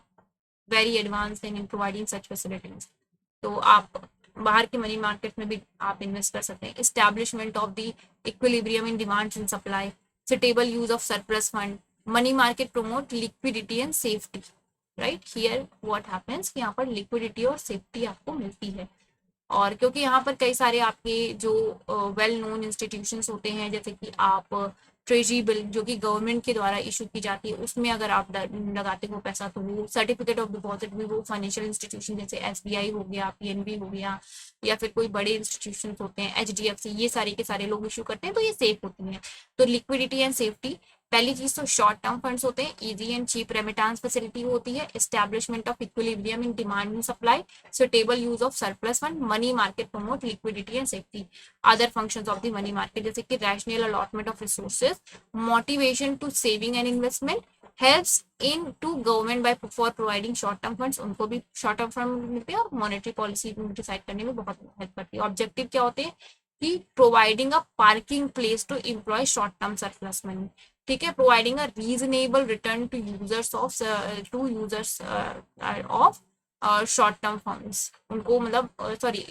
very advance in providing such facilities. तो आप बाहर की मनी मार्केट में भी आप इन्वेस्ट कर सकते हैं। Establishment of the equilibrium in demand and supply, suitable use of surplus fund, money market promote liquidity and safety, right. Here what happens कि यहाँ पर लिक्विडिटी और सेफ्टी आपको मिलती है। और क्योंकि यहाँ पर कई सारे आपके जो वेल नोन इंस्टीट्यूशंस होते हैं, जैसे कि आप ट्रेजरी बिल जो कि गवर्नमेंट के द्वारा इशू की जाती है, उसमें अगर आप लगाते हो पैसा, तो वो सर्टिफिकेट ऑफ डिपॉजिट में वो फाइनेंशियल इंस्टीट्यूशन जैसे एसबीआई हो गया, पीएनबी हो गया, या फिर कोई बड़े इंस्टीट्यूशन होते हैं एचडीएफसी, ये सारे के सारे लोग इशू करते हैं, तो ये सेफ होती हैं। तो लिक्विडिटी एंड सेफ्टी, पहली चीज तो शॉर्ट टर्म फंड्स होते हैं, easy and cheap remittance facility होती है, establishment of equilibrium in demand and supply, suitable use of surplus fund, money market promote liquidity and safety. Other functions of the money market जैसे कि rational allotment of resources, motivation to saving and investment, helps in to government by for providing short term funds, उनको भी short term fund मिलते हैं और monetary policy decide करने में बहुत हेल्प करती है। ऑब्जेक्टिव क्या होते हैं कि providing a parking place to employ short term surplus money, ठीक है, providing a reasonable return to users of short term funds, उनको मतलब सॉरी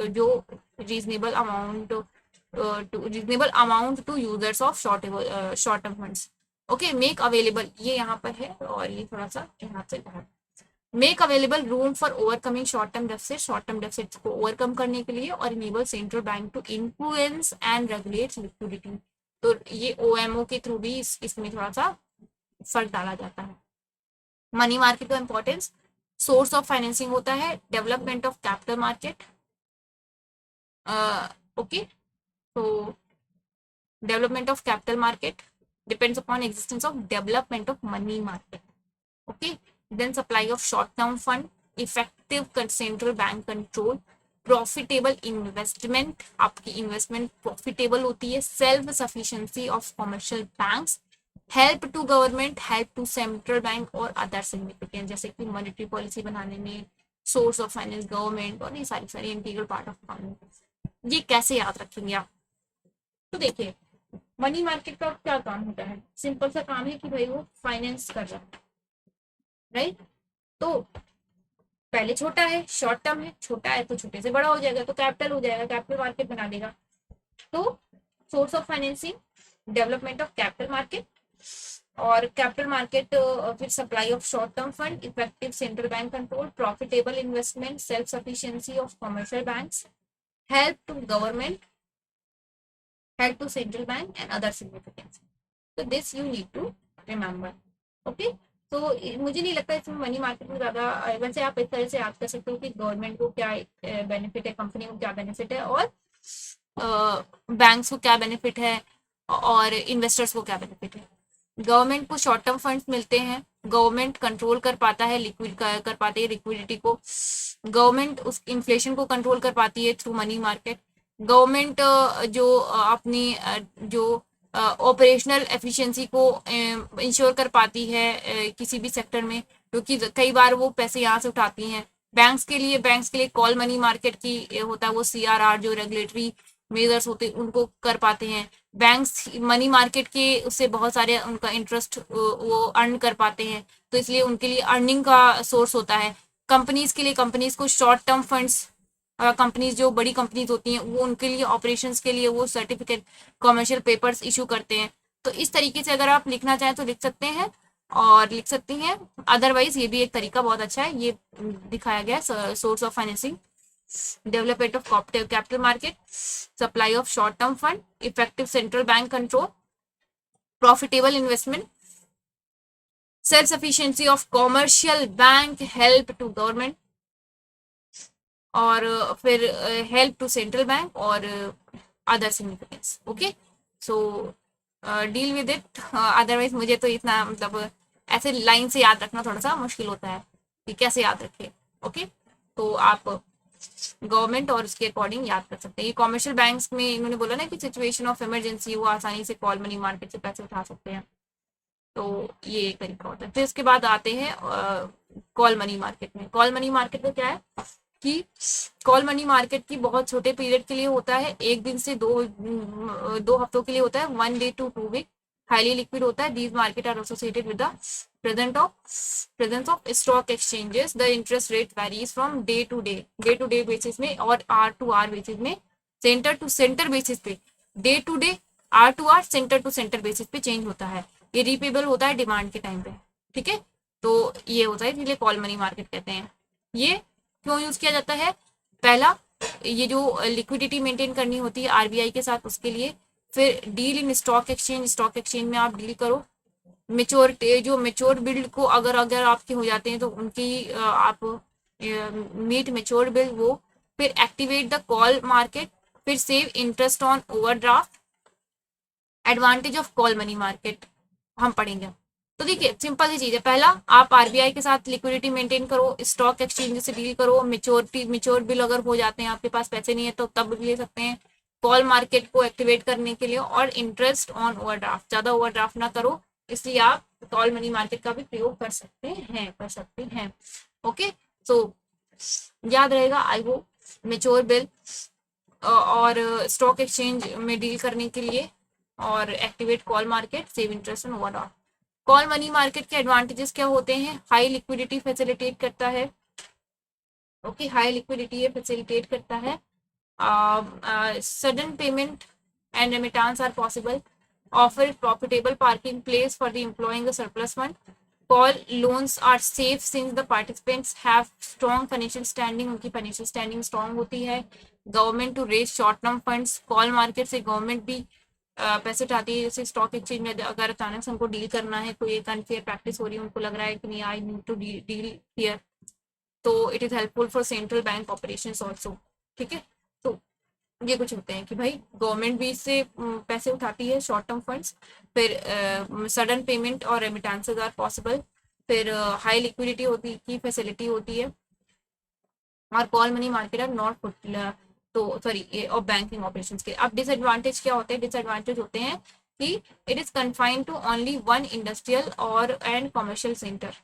जो reasonable amount to users of short term funds. Okay, make available, ये यहाँ पर है और ये थोड़ा सा यहाँ से बाहर, make available room for overcoming short term deficit, short term deficit को ओवरकम करने के लिए, और enable central bank to influence and regulate liquidity. तो ये ओएमओ के थ्रू भी इसमें थोड़ा सा फर्क डाला जाता है। मनी मार्केट का इंपॉर्टेंस, सोर्स ऑफ फाइनेंसिंग होता है, development of capital market, okay, तो development of capital market depends upon existence of development of money market, okay. Then supply of short term fund, effective central bank control, profitable investment, आपकी investment profitable होती है, self sufficiency of commercial banks, help to government, help to central bank और other significant, जैसे कि monetary policy बनाने में, source of finance government, और ये सारी सारी इंटीग्रल पार्ट ऑफ इकोनॉमी। ये कैसे याद रखेंगे आप? तो देखिए, मनी मार्केट का क्या काम होता है, सिंपल सा काम है कि भाई वो फाइनेंस कर रहा है, राइट। तो पहले छोटा है, शॉर्ट टर्म है, छोटा है तो छोटे से बड़ा हो जाएगा, तो कैपिटल हो जाएगा, कैपिटल मार्केट बना देगा। तो source of financing, development of capital market, और कैपिटल मार्केट फिर supply of short term fund, effective central bank control, profitable investment, self sufficiency of commercial banks, help to government, help to central bank and other significance. तो this you need to remember, okay. तो मुझे नहीं लगता इसमें money market में ज्यादा, वैसे आप इस तरह से याद कर सकते हो कि गवर्नमेंट को क्या बेनिफिट है, कंपनी को क्या बेनिफिट है, और बैंक्स को क्या बेनिफिट है, और इन्वेस्टर्स को क्या बेनिफिट है। गवर्नमेंट को शॉर्ट टर्म फंड्स मिलते हैं, गवर्नमेंट कंट्रोल कर पाता है, लिक्विड कर पाती है लिक्विडिटी को, गवर्नमेंट उस इन्फ्लेशन को कंट्रोल कर पाती है थ्रू मनी मार्केट, गवर्नमेंट जो अपनी जो ऑपरेशनल एफिशिएंसी को इंश्योर कर पाती है किसी भी सेक्टर में, क्योंकि कई बार वो पैसे यहाँ से उठाती हैं। बैंक्स के लिए कॉल मनी मार्केट की होता है, वो सीआरआर जो रेगुलेटरी मेजर्स होते हैं उनको कर पाते हैं। बैंक्स मनी मार्केट के उससे बहुत सारे उनका इंटरेस्ट वो अर्न कर पाते हैं, तो इसलिए उनके लिए अर्निंग का सोर्स होता है। कंपनीज के लिए, कंपनीज को शॉर्ट टर्म फंड्स, कंपनीज जो बड़ी कंपनीज होती हैं वो उनके लिए ऑपरेशंस के लिए वो सर्टिफिकेट, कमर्शियल पेपर्स इशू करते हैं। तो इस तरीके से अगर आप लिखना चाहें तो लिख सकते हैं और लिख सकती हैं, अदरवाइज ये भी एक तरीका बहुत अच्छा है, ये दिखाया गया है, source of financing, development of capital market, supply of short term fund, effective central bank control, profitable investment, self sufficiency of commercial bank, help to government, और फिर हेल्प टू सेंट्रल बैंक और other significance, okay. So deal with it, otherwise मुझे तो इतना मतलब ऐसे line से याद रखना थोड़ा सा मुश्किल होता है कि कैसे याद रखें, ओके। तो आप गवर्नमेंट और उसके अकॉर्डिंग याद कर सकते हैं। ये कॉमर्शियल बैंक्स में इन्होंने बोला ना कि सिचुएशन ऑफ इमरजेंसी वो आसानी से कॉल मनी मार्केट से पैसे उठा सकते हैं, तो ये एक तरीका होता है। फिर उसके बाद आते हैं कॉल मनी मार्केट में। कॉल मनी मार्केट में क्या है कि कॉल मनी मार्केट की बहुत छोटे पीरियड के लिए होता है, एक दिन से दो हफ्तों के लिए होता है, 1 day to 2 week, highly liquid होता है। These market are associated with the presence of stock exchanges. The interest rate varies from day to day basis में और hour to hour basis में, सेंटर टू सेंटर बेसिस पे, day to day, hour to hour, centre to centre basis पे change होता है। ये repayable होता है डिमांड के टाइम पे, ठीक है। तो ये होता है, इसलिए कॉल मनी मार्केट कहते हैं। ये क्यों यूज किया जाता है? पहला, ये जो लिक्विडिटी मेंटेन करनी होती है आरबीआई के साथ, उसके लिए। फिर deal in stock exchange, stock exchange में आप डील करो। मेच्योर, जो मेच्योर बिल्ड को अगर अगर आपके हो जाते हैं तो उनकी आप मीट मेच्योर बिल्ड वो। फिर एक्टिवेट द कॉल मार्केट, फिर save interest on overdraft, advantage of call money market हम पढ़ेंगे। तो देखिए सिंपल सी चीज है, पहला आप आरबीआई के साथ लिक्विडिटी मेंटेन करो, स्टॉक एक्सचेंज से डील करो, मेच्योर बिल अगर हो जाते हैं, आपके पास पैसे नहीं है तो तब भी ले सकते हैं, कॉल मार्केट को एक्टिवेट करने के लिए, और इंटरेस्ट ऑन ओवरड्राफ्ट, ज्यादा ओवरड्राफ्ट ना करो, इसलिए आप कॉल मनी मार्केट का भी प्रयोग कर सकते हैं। ओके, सो याद रहेगा आई होप। मेच्योर बिल और स्टॉक एक्सचेंज में डील करने के लिए, और activate call market, save interest on overdraft. Call money market के एडवांटेजेस क्या होते हैं? हाई लिक्विडिटी फैसिलिटेट करता है। ओके, हाई लिक्विडिटी फैसिलिटेट करता है। Sudden payment and remittance are possible, offer profitable parking place for the employing a surplus fund, call loans are safe since the participants have strong financial standing, उनकी financial standing strong होती है। Government to raise short term funds, call market से government भी पैसे उठाती है। जैसे stock exchange में अगर अचानक से हमको डील करना है, कोई एक अनफेयर प्रैक्टिस हो रही है, उनको लग रहा है कि नहीं I need to deal here, तो it is helpful for central bank operations also, ठीक है। तो ये कुछ होते हैं कि भाई गवर्नमेंट भी इससे पैसे उठाती है, शॉर्ट टर्म फंड्स। फिर सडन पेमेंट और रेमिटेंसेस आर पॉसिबल। फिर हाई लिक्विडिटी होती की फैसिलिटी होती है, और call money market are not तो सॉरी और बैंकिंग ऑपरेशंस के। अब डिसएडवांटेज क्या होते हैं? डिसएडवांटेज होते हैं कि it is confined to only one industrial और and commercial centre.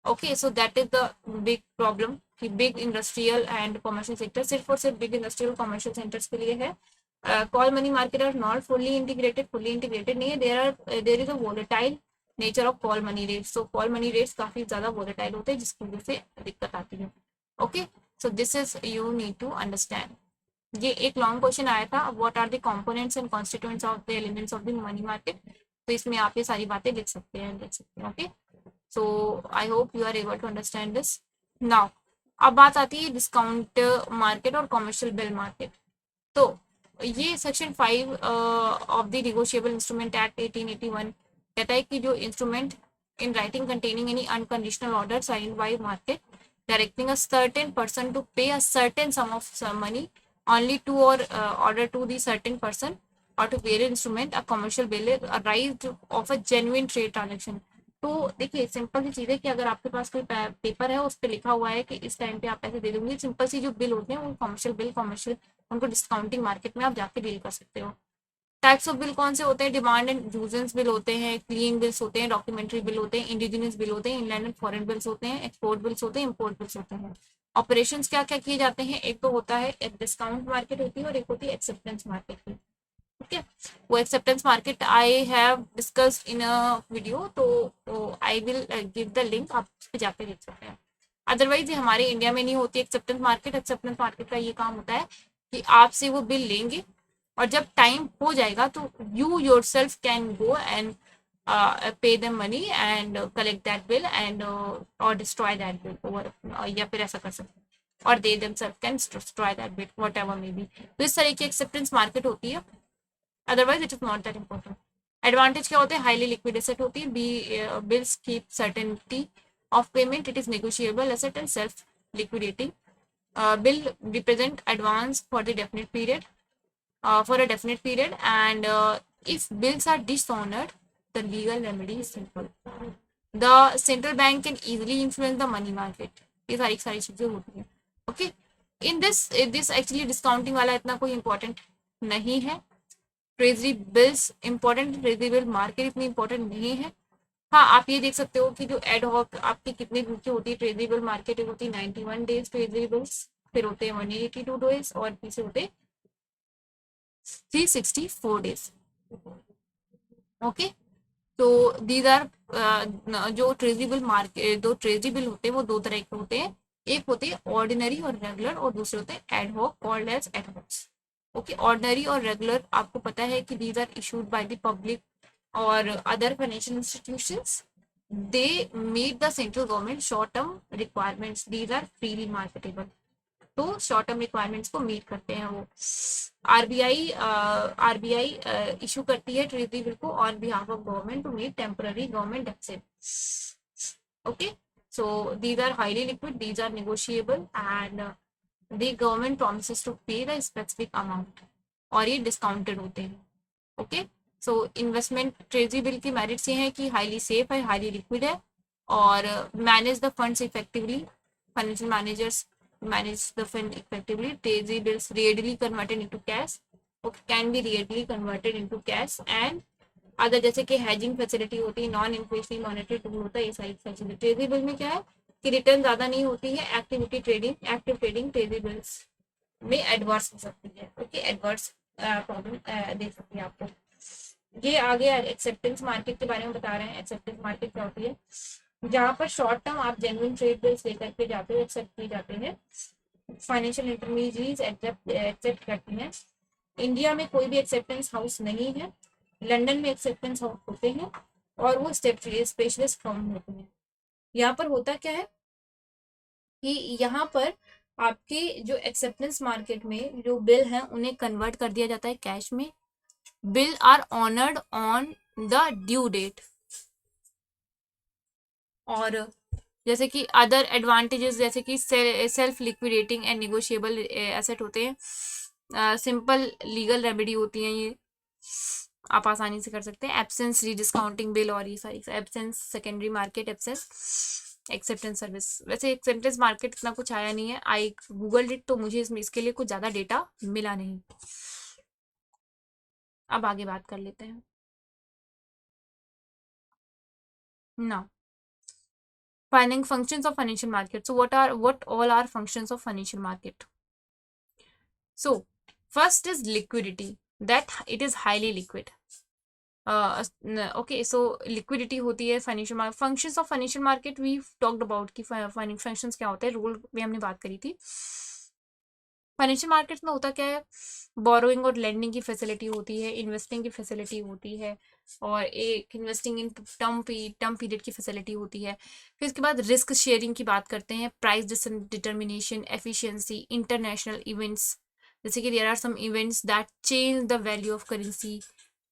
Okay, so that is the big problem कि big industrial and commercial sector सिर्फ और सिर्फ बिग इंडस्ट्रियल कमर्शियल सेंटर्स के लिए है। Call money market are not fully integrated नहीं है। There is a volatile nature of call money rates, तो कॉल मनी रेट्स काफी ज्यादा वोलेटाइल होते हैं, जिसकी वजह से दिक्कत आती है। Okay, so this is you need to understand. ये एक लॉन्ग क्वेश्चन आया था, what are the components and constituents of the elements of the money market, तो इसमें आप ये सारी बातें लिख सकते हैं। Okay, so I hope you are able to understand this now. अब बात आती है डिस्काउंट मार्केट और कमर्शियल बिल मार्केट। तो ये section 5 of the negotiable instrument act 1881 कहता है कि जो instrument in writing containing any unconditional order signed by market directing a certain person to pay a certain sum of money only to or order to the certain person or to pay instrument a commercial bill arise of a genuine trade transaction। तो देखिए simple सी चीज है कि अगर आपके पास कोई paper है उस पर लिखा हुआ है कि इस टाइम पे आप पैसे दे दोगे, सिंपल सी जो बिल होते हैं वो कमर्शियल उनको डिस्काउंटिंग मार्केट में आप जाके डील कर सकते हो। टाइप्स ऑफ बिल कौन से होते हैं? डिमांड एंड यूजेंस बिल होते हैं, क्लीन बिल्स होते हैं, डॉक्यूमेंट्री बिल होते हैं, इंडिजिनियस बिल होते हैं, इनलैंड एंड फॉरेन बिल्स होते हैं, एक्सपोर्ट बिल्स होते हैं, इंपोर्ट बिल्स होते हैं। ऑपरेशंस क्या क्या किए जाते हैं? एक तो होता है एक डिस्काउंट मार्केट होती है और एक होती है एक्सेप्टेंस मार्केट की, ठीक है। वो acceptance market I have discussed in a video, तो I will give the link, आप उस पर जाके देख सकते हैं। अदरवाइज ये हमारे इंडिया में नहीं होती एक्सेप्टेंस मार्केट। एक्सेप्टेंस मार्केट का ये काम होता है कि आपसे वो बिल लेंगे और जब टाइम हो जाएगा तो you your self can go and pay them money and collect that bill and और डिस्ट्रॉय दैट बिल ओवर, या फिर ऐसा कर सकते हैं, और they them self can destroy that bill what ever may be. तो इस तरह की एक्सेप्टेंस मार्केट होती है, otherwise it is not that important. Advantage क्या होते हैं? हाईली लिक्विड एसेट होती है, bills keep certainty of payment, it is negotiable asset and self liquidating, bill represent advance for the definite period for a definite period, and if bills are dishonored the legal remedy is simple, the central bank can easily influence the money market। ये सारी चीजें होती हैं। Okay, in this actually discounting वाला इतना कोई important नहीं है। Treasury bills important, treasury bill market इतनी इंपॉर्टेंट नहीं है। हाँ, आप ये देख सकते हो कि जो एड हॉक आपकी कितने दिन की होती है ट्रेजरी बिल मार्केट, होती है 91 डेज ट्रेजरी बिल्स, फिर होते हैं 182 डेज, और पीछे होते 364 days। ओके, तो दीज आर जो ट्रेजेबल मार्केट, दो ट्रेजेबल होते हैं वो दो तरह के होते हैं, एक होते हैं ऑर्डिनरी और रेगुलर, और दूसरे होते हैं ad hoc, called as ad hocs. Okay, ordinary और रेगुलर आपको पता है कि these are issued by the public और other financial institutions, they meet the central government short term requirements, these are freely marketable. तो शॉर्ट टर्म रिक्वायरमेंट्स को meet करते हैं वो। आरबीआई इशू करती है ट्रेजरी बिल को on behalf of government to meet temporary government deficit. Okay, so these are highly liquid, these are negotiable and the government promises to pay the specific amount, और ये discounted होते हैं। Okay, so investment treasury bill की merits ये हैं कि highly safe है, highly liquid है, और manage the funds effectively, financial managers manage the fund effectively. Treasury bills readily converted into cash, okay, can be readily converted into cash and other, जैसे कि hedging facility होती है, non inflationary monetary tool होता है, ये सारी facility. Treasury bill में क्या है कि रिटर्न ज्यादा नहीं होती है, एक्टिव ट्रेडिंग ट्रेजरी बिल्स में एडवर्स हो सकती है। ओके, एडवर्स प्रॉब्लम दे सकती है आपको। ये आगे एक्सेप्टेंस मार्केट के बारे में बता रहे हैं। एक्सेप्टेंस मार्केट क्या होती है, जहाँ पर शॉर्ट टर्म आप जेन्युइन ट्रेड बिल्स लेकर के जाते हो, एक्सेप्ट किए जाते हैं, फाइनेंशियल इंटरमीडिएट्स एक्सेप्ट करती हैं। इंडिया में कोई भी एक्सेप्टेंस हाउस नहीं है, लंदन में एक्सेप्टेंस हाउस होते हैं और वो स्पेशलिस्ट फर्म होते हैं। यहाँ पर होता क्या है कि यहाँ पर आपके जो एक्सेप्टेंस मार्केट में जो बिल हैं उन्हें कन्वर्ट कर दिया जाता है कैश में। Bill are honoured on the due date, और जैसे कि अदर एडवांटेजेस जैसे कि self liquidating and negotiable asset होते हैं, सिंपल लीगल रेमेडी होती हैं, ये आप आसानी से कर सकते हैं। एब्सेंस रीडिस्काउंटिंग बिल और ये सारी absence secondary market absence acceptance service. वैसे एक्सेप्टेंस मार्केट इतना कुछ आया नहीं है, आई गूगल इट, तो मुझे इसके लिए कुछ ज़्यादा डेटा मिला नहीं। अब आगे बात कर लेते हैं ना, finding functions of financial market. So what all are functions of financial market? So first is liquidity, that it is highly liquid. Okay, so liquidity होती है financial market. Functions of financial market we talked about कि functions क्या होते हैं, role में हमने बात करी थी। फाइनेंशियल मार्केट में होता क्या है, बोरोइंग और लेंडिंग की फैसिलिटी होती है, इन्वेस्टिंग की फैसिलिटी होती है, और एक इन्वेस्टिंग इन टर्म पीरियड की फैसिलिटी होती है। फिर इसके बाद रिस्क शेयरिंग की बात करते हैं, price determination, efficiency, international events, जैसे कि there are some events that change the value of currency,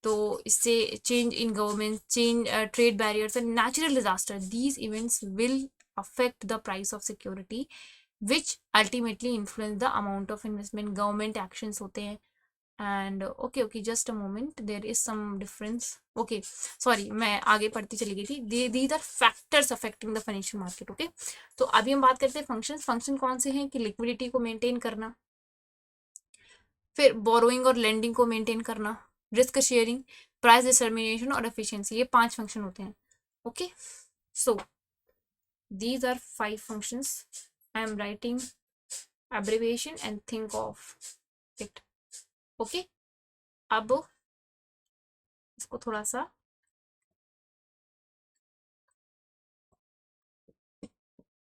तो इससे change in government, change trade barriers and natural disaster, these events will affect the price of security which ultimately influence the amount of investment, government actions होते हैं। And okay just a moment, there is some difference, okay sorry मैं आगे पढ़ती चली गई थी। These are factors affecting the financial market. Okay, तो अभी हम बात करते हैं फंक्शन कौन से हैं कि लिक्विडिटी को मेंटेन करना, फिर बोरोइंग और लेंडिंग को मेंटेन करना, रिस्क शेयरिंग, प्राइस डिटर्मिनेशन और एफिशिएंसी, ये 5 फंक्शन होते हैं। Okay, so these are 5 functions. I am writing abbreviation and think of it. Okay, अब इसको थोड़ा सा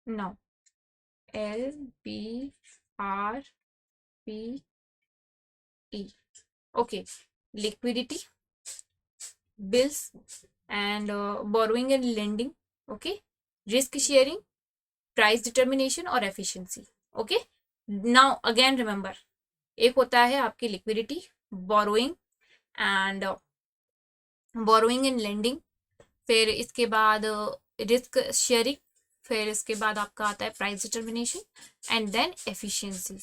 now LBRPE. Okay, liquidity, bills and borrowing and lending. Okay, risk sharing, price determination और efficiency. Okay, now again remember, एक होता है आपकी liquidity, borrowing and lending, फिर इसके बाद रिस्क शेयरिंग, फिर इसके बाद आपका आता है price determination and then efficiency.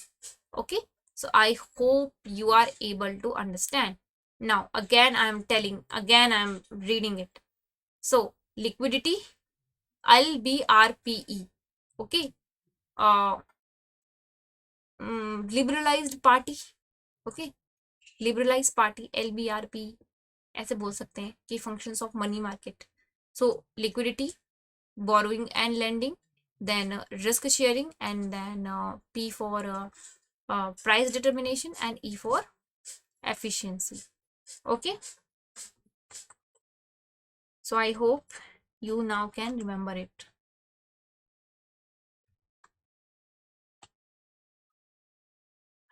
Okay, so I hope you are able to understand. Now again I am reading it. So liquidity, LBRPE. Okay, liberalized party. Okay, liberalized party, LBRPE ऐसे बोल सकते हैं कि functions of money market. So liquidity, borrowing and lending, then risk sharing, and then P for price determination, and E for efficiency. Okay, So I hope you now can remember it.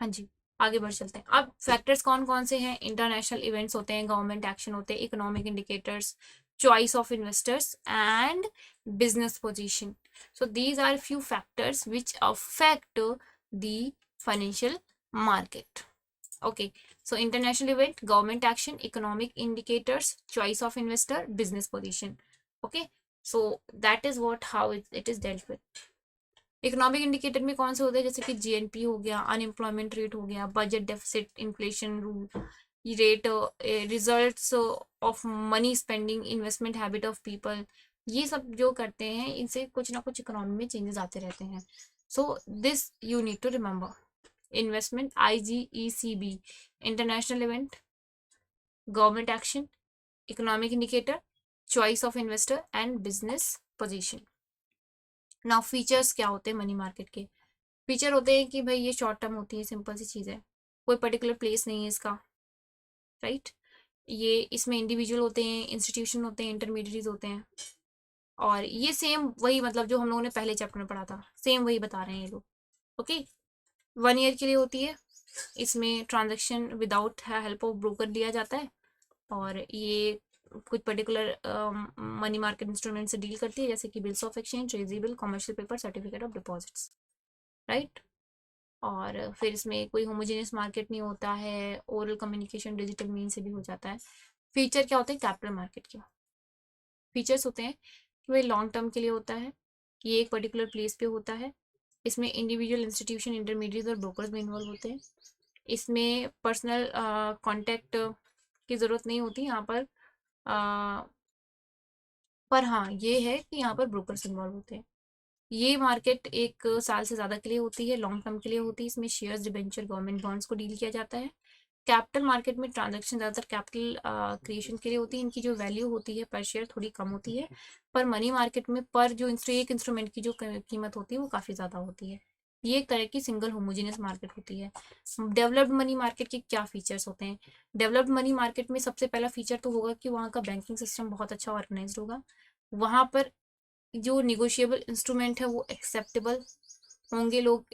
हाँ जी, आगे बढ़ चलते हैं। अब factors कौन कौन से हैं? इंटरनेशनल इवेंट्स होते हैं, गवर्नमेंट एक्शन होते हैं, economic indicators, choice of investors and business position. So these are few factors which affect the financial market. Okay, so international event, government action, economic indicators, choice of investor, business position. Okay, so that is what how it is dealt with. Economic indicator में कौन से होते हैं? जैसे कि GNP हो गया, unemployment rate हो गया, budget deficit, inflation rate, results of money spending, investment habit of people, ये सब जो करते हैं इनसे कुछ ना कुछ इकोनॉमी में चेंजेस आते रहते हैं. So this you need to remember. Investment, IGECB, international event, government action, economic indicator, choice of investor and business position. Now features क्या होते हैं मनी मार्केट के? फीचर होते हैं कि भाई ये शॉर्ट टर्म होती है, सिंपल सी चीज़ है, कोई पर्टिकुलर प्लेस नहीं है इसका, राइट. ये इसमें इंडिविजुअल होते हैं, इंस्टीट्यूशन होते हैं, इंटरमीडिएट होते हैं, और ये सेम वही मतलब जो हम लोगों ने पहले चैप्टर में पढ़ा था, सेम वही बता रहे हैं ये लोग. ओके, 1 ईयर के लिए होती है. इसमें transaction without help of broker लिया जाता है, और ये कुछ पर्टिकुलर मनी मार्केट इंस्ट्रूमेंट से डील करती है, जैसे कि bills of exchange, tradable, commercial paper, certificate of deposits, right. और फिर इसमें कोई होमोजेनियस मार्केट नहीं होता है, ओरल कम्युनिकेशन डिजिटल मीन से भी हो जाता है. फीचर क्या होते हैं कैपिटल मार्केट के? फीचर्स होते हैं कि भाई लॉन्ग टर्म के लिए होता है, ये एक पर्टिकुलर प्लेस पे होता है, इसमें इंडिविजुअल, इंस्टीट्यूशन, इंटरमीडिएट और ब्रोकर्स भी इन्वॉल्व होते हैं. इसमें पर्सनल कांटेक्ट की ज़रूरत नहीं होती यहाँ पर, पर हाँ ये है कि यहाँ पर ब्रोकर्स इन्वॉल्व होते हैं. ये मार्केट 1 साल से ज़्यादा के लिए होती है, लॉन्ग टर्म के लिए होती है. इसमें शेयर्स, डिबेंचर, गवर्नमेंट बॉन्ड्स को डील किया जाता है. कैपिटल मार्केट में ट्रांजैक्शन ज़्यादातर कैपिटल क्रिएशन के लिए होती है. इनकी जो वैल्यू होती है पर शेयर थोड़ी कम होती है, पर मनी मार्केट में पर जो एक इंस्ट्रूमेंट की जो कीमत होती है वो काफ़ी ज़्यादा होती है. ये एक तरह की सिंगल होमोजेनियस मार्केट होती है. डेवलप्ड मनी मार्केट के क्या फीचर्स होते हैं? डेवलप्ड मनी मार्केट में सबसे पहला फीचर तो होगा कि वहाँ का बैंकिंग सिस्टम बहुत अच्छा ऑर्गेनाइज होगा. वहाँ पर जो निगोशिएबल इंस्ट्रूमेंट है वो एक्सेप्टेबल होंगे, लोग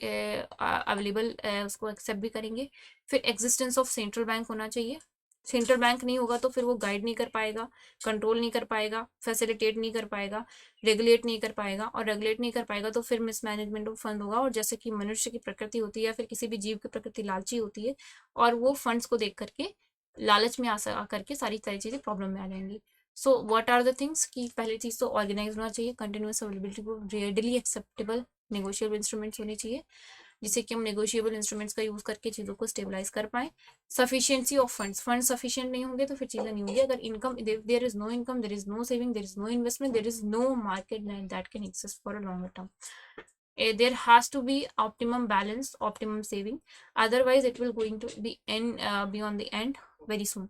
अवेलेबल उसको एक्सेप्ट भी करेंगे. फिर एग्जिस्टेंस ऑफ सेंट्रल बैंक होना चाहिए. सेंट्रल बैंक नहीं होगा तो फिर वो गाइड नहीं कर पाएगा, कंट्रोल नहीं कर पाएगा, फैसिलिटेट नहीं कर पाएगा, रेगुलेट नहीं कर पाएगा, और रेगुलेट नहीं कर पाएगा तो फिर मिसमैनेजमेंट ऑफ फंड होगा. और जैसे कि मनुष्य की प्रकृति होती है या फिर किसी भी जीव की प्रकृति लालची होती है, और वो फंड्स को देख करके लालच में आ करके सारी सारी चीज़ें प्रॉब्लम में आ जाएंगी. So what are the things कि पहली चीज़ तो ऑर्गेनाइज होना चाहिए, कंटिन्यूस अवेलेबिलिटी को, रेडली एक्सेप्टेबल नेगोशिएबल इंस्ट्रूमेंट्स होने चाहिए, जिससे कि हम नेगोशिएबल इंस्ट्रूमेंट्स का यूज़ करके चीज़ों को स्टेबलाइज कर पाएँ. Sufficiency of funds, fund sufficient नहीं होंगे तो फिर चीज़ें नहीं होंगी. अगर income, there is no income, there is no saving, there is no investment, there is no market that can exist for a longer term. There has to be optimum balance, optimum saving, otherwise it will going to be end beyond the end very soon.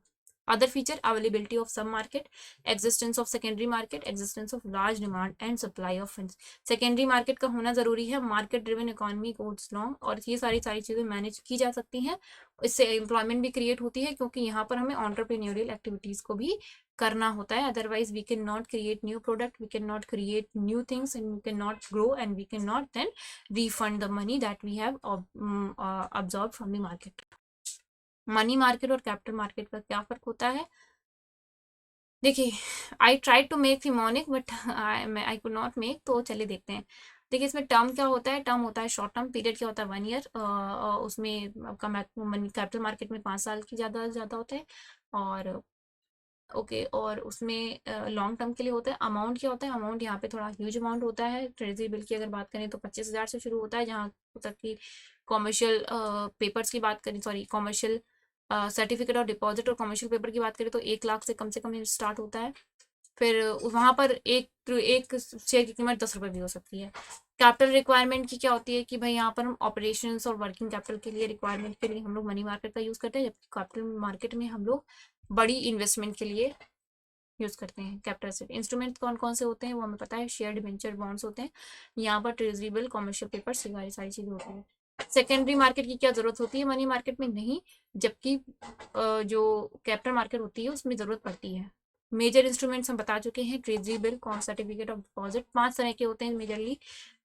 Other feature, availability of some market, existence of secondary market, existence of large demand and supply of funds. Secondary market का होना ज़रूरी है. Market driven economy goes long, और ये सारी चीज़ें manage की जा सकती हैं. इससे एम्प्लॉयमेंट भी क्रिएट होती है, क्योंकि यहाँ पर हमें ऑन्टरप्रेन्योरियल एक्टिविटीज़ को भी करना होता है. Otherwise we can not create new product, we can not create new things, and we can not grow, and we can not then refund the money that we have absorbed from the market. Money market और capital market का क्या फर्क होता है? देखिए, I try to make mnemonic but I could not make, तो चलिए देखते हैं. देखिए इसमें टर्म क्या होता है? टर्म होता है शॉर्ट टर्म. पीरियड क्या होता है? 1 ईयर. उसमें आपका मनी कैपिटल मार्केट में 5 साल की ज़्यादा होता है, और ओके और उसमें लॉन्ग टर्म के लिए होता है. अमाउंट क्या होता है? अमाउंट यहाँ पे थोड़ा ह्यूज अमाउंट होता है. ट्रेजरी बिल की अगर बात करें तो 25,000 से शुरू होता है, जहाँ तक कि कॉमर्शियल पेपर्स की बात करें, सॉरी कॉमर्शियल सर्टिफिकेट और डिपॉजिट और कॉमर्शियल पेपर की बात करें तो 1 लाख से कम स्टार्ट होता है. फिर वहाँ पर एक शेयर की कीमत 10 रुपये भी हो सकती है. कैपिटल रिक्वायरमेंट की क्या होती है कि भाई यहाँ पर हम ऑपरेशंस और वर्किंग कैपिटल के लिए रिक्वायरमेंट के लिए हम लोग मनी मार्केट का यूज़ करते हैं, जबकि कैपिटल मार्केट में हम लोग बड़ी इन्वेस्टमेंट के लिए यूज़ करते हैं. कैपिटल सेट इंस्ट्रूमेंट कौन कौन से होते हैं वो हमें पता है. शेयर, डिबेंचर, बॉन्ड्स होते हैं. यहाँ पर ट्रेजरी बिल, कमर्शियल पेपर, सारी चीज़ें होती हैं. सेकेंडरी मार्केट की क्या ज़रूरत होती है? मनी मार्केट में नहीं, जबकि जो कैपिटल मार्केट होती है उसमें ज़रूरत पड़ती है. मेजर इंस्ट्रूमेंट्स हम बता चुके हैं, treasury bill, com, certificate of deposit. 5 तरह के होते हैं majorly,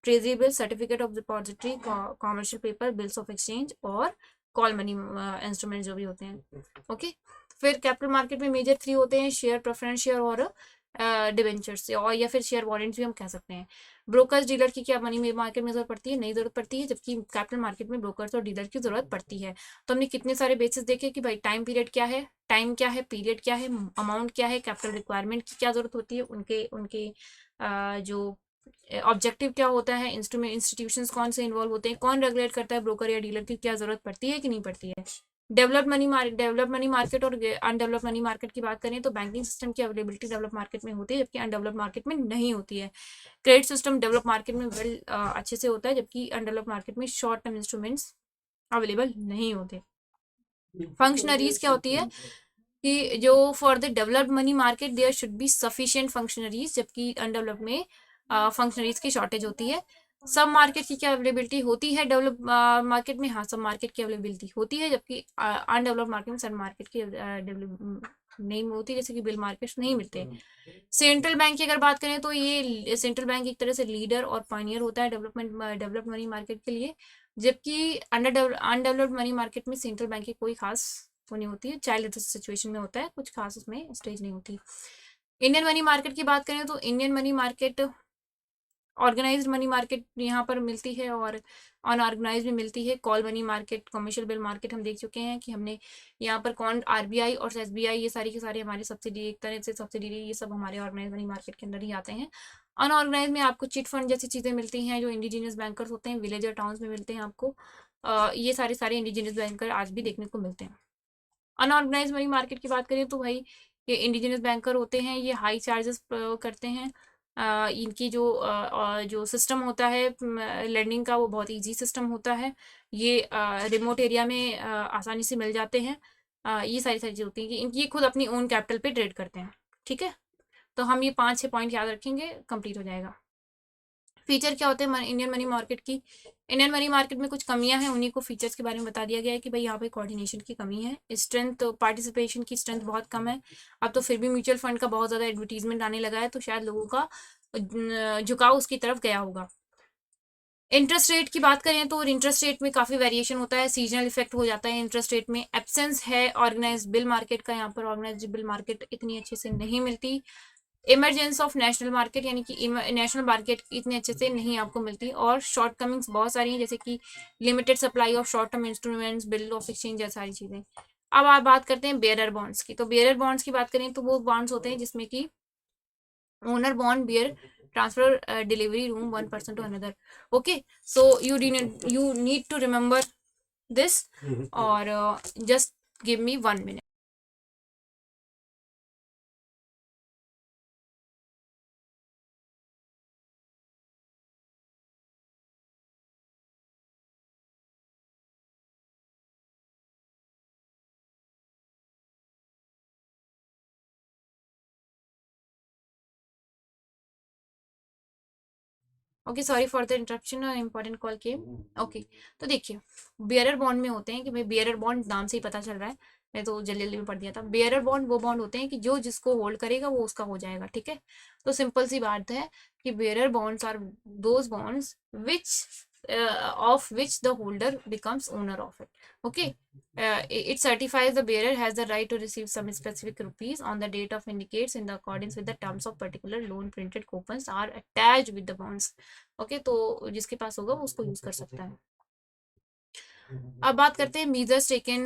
treasury bill, certificate of depository, commercial paper, bills of exchange और कॉल मनी इंस्ट्रूमेंट जो भी होते हैं। ओके, फिर कैपिटल मार्केट में मेजर 3 होते हैं, शेयर, प्रेफरेंस शेयर और डिबेंचर्स, और या फिर शेयर वॉरेंट्स भी हम कह सकते हैं। ब्रोकर्स डीलर की क्या मनी मार्केट में जरूरत पड़ती है? नहीं जरूरत पड़ती है, जबकि कैपिटल मार्केट में ब्रोकर्स और डीलर की जरूरत पड़ती है। तो हमने कितने सारे बेसिस देखे कि भाई टाइम पीरियड क्या है, टाइम क्या है, पीरियड क्या है, अमाउंट क्या है, कैपिटल रिक्वायरमेंट की क्या जरूरत होती है, उनके उनके जो ऑब्जेक्टिव क्या होता है, इंस्टीट्यूशंस कौन से इन्वॉल्व होते हैं, कौन रेगुलेट करता है, ब्रोकर या डीलर की क्या जरूरत पड़ती है कि नहीं पड़ती है। डेवलप्ड मनी मार्केट और अनडेवलप्ड मनी मार्केट की बात करें तो बैंकिंग सिस्टम की अवेलेबिलिटी डेवलप मार्केट में होती है, जबकि अनडेवलप्ड मार्केट में नहीं होती है। क्रेडिट सिस्टम डेवलप मार्केट में वेल अच्छे से होता है, जबकि अनडेवलप्ड मार्केट में शॉर्ट टर्म इंस्ट्रूमेंट्स अवेलेबल नहीं होते। फंक्शनरीज क्या होती है कि जो for the developed money market there should be sufficient functionaries, जबकि अनडेवलप्ड में फंक्शनरीज की शॉर्टेज होती है। सब मार्केट की क्या अवेलेबिलिटी होती है डेवलप मार्केट में? हाँ, सब मार्केट की अवेलेबिलिटी होती है, जबकि अनडेवलप्ड मार्केट में सब मार्केट की नहीं होती, जैसे कि बिल मार्केट्स नहीं मिलते। सेंट्रल बैंक की अगर बात करें तो ये सेंट्रल बैंक एक तरह से लीडर और पायनियर होता है डेवलप्ड मनी मार्केट के लिए, जबकि अनडेवलप्ड मनी मार्केट में सेंट्रल बैंक की कोई खास होनी होती है, चाइल्ड सिचुएशन में होता है, कुछ खास उसमें स्टेज नहीं होती। इंडियन मनी मार्केट की बात करें तो Indian money market organised money market यहाँ पर मिलती है और अनऑर्गेनाइज भी मिलती है। Call money market, commercial bill market हम देख चुके हैं कि हमने यहाँ पर कौन आरबीआई और एसबीआई ये सारी के सारे हमारे सब्सिडी, एक तरह से सब्सिडी, ये सब हमारे ऑर्गेनाइज मनी मार्केट के अंदर ही आते हैं। अनऑर्गेनाइज में आपको चिट फंड जैसी चीज़ें मिलती हैं, जो इंडिजीनियस बैंकर्स होते हैं, विलेजर टाउन्स में मिलते हैं आपको। ये सारे इंडिजीनियस बैंकर आज भी देखने को मिलते हैं। अनऑर्गेनाइज मनी मार्केट की बात करें तो भाई ये इंडिजिनस बैंकर होते हैं, ये हाई चार्जेस करते हैं। इनकी जो सिस्टम होता है लैंडिंग का, वो बहुत इजी सिस्टम होता है। ये रिमोट एरिया में आसानी से मिल जाते हैं। ये सारी सारी चीज़ होती हैं कि इनकी खुद अपनी ओन कैपिटल पे ट्रेड करते हैं। ठीक है, तो हम ये 5-6 पॉइंट याद रखेंगे, कंप्लीट हो जाएगा। फीचर क्या होते हैं इंडियन मनी मार्केट की? इंडियन मनी मार्केट में कुछ कमियां हैं, उन्हीं को फीचर्स के बारे में बता दिया गया है कि भाई यहाँ पे कोऑर्डिनेशन की कमी है, स्ट्रेंथ, पार्टिसिपेशन की स्ट्रेंथ बहुत कम है। अब तो फिर भी म्यूचुअल फंड का बहुत ज़्यादा एडवर्टीजमेंट आने लगा है, तो शायद लोगों का झुकाव उसकी तरफ गया होगा। इंटरेस्ट रेट की बात करें तो इंटरेस्ट रेट में काफ़ी वेरिएशन होता है, सीजनल इफेक्ट हो जाता है इंटरेस्ट रेट में। एब्सेंस है ऑर्गेनाइज बिल मार्केट का, यहाँ पर ऑर्गेनाइज बिल मार्केट इतनी अच्छे से नहीं मिलती। इमरजेंस ऑफ नेशनल मार्केट, यानी कि नेशनल मार्केट इतने अच्छे से नहीं आपको मिलती, और शॉर्ट कमिंग्स बहुत सारी हैं, जैसे कि limited supply of short term instruments, bill of exchange, जैसी सारी चीज़ें। अब आप बात करते हैं बेयरर बॉन्ड्स की, तो बेयरर बॉन्ड्स की बात करें तो वो बॉन्ड्स होते हैं जिसमें कि owner bond bearer transfer delivery from 1 person to another. Okay, so you need to remember this, और just give me 1 minute। Okay, sorry for the interruption, important call came. Okay, तो देखिए बेयरर बॉन्ड में होते हैं कि भाई bearer bond नाम से ही पता चल रहा है, मैं तो जल्दी जल्दी में पढ़ दिया था। बेयरर बॉन्ड वो बॉन्ड होते हैं कि जो जिसको होल्ड करेगा वो उसका हो जाएगा। ठीक है, तो सिंपल सी बात है कि bearer bonds are those bonds which of which the holder becomes owner of it. Okay, it certifies the bearer has the right to receive some specific rupees on the date of indicates in the accordance with the terms of particular loan. Printed coupons are attached with the bonds. Okay, तो जिसके पास होगा वो उसको use कर सकता है। अब बात करते हैं measures taken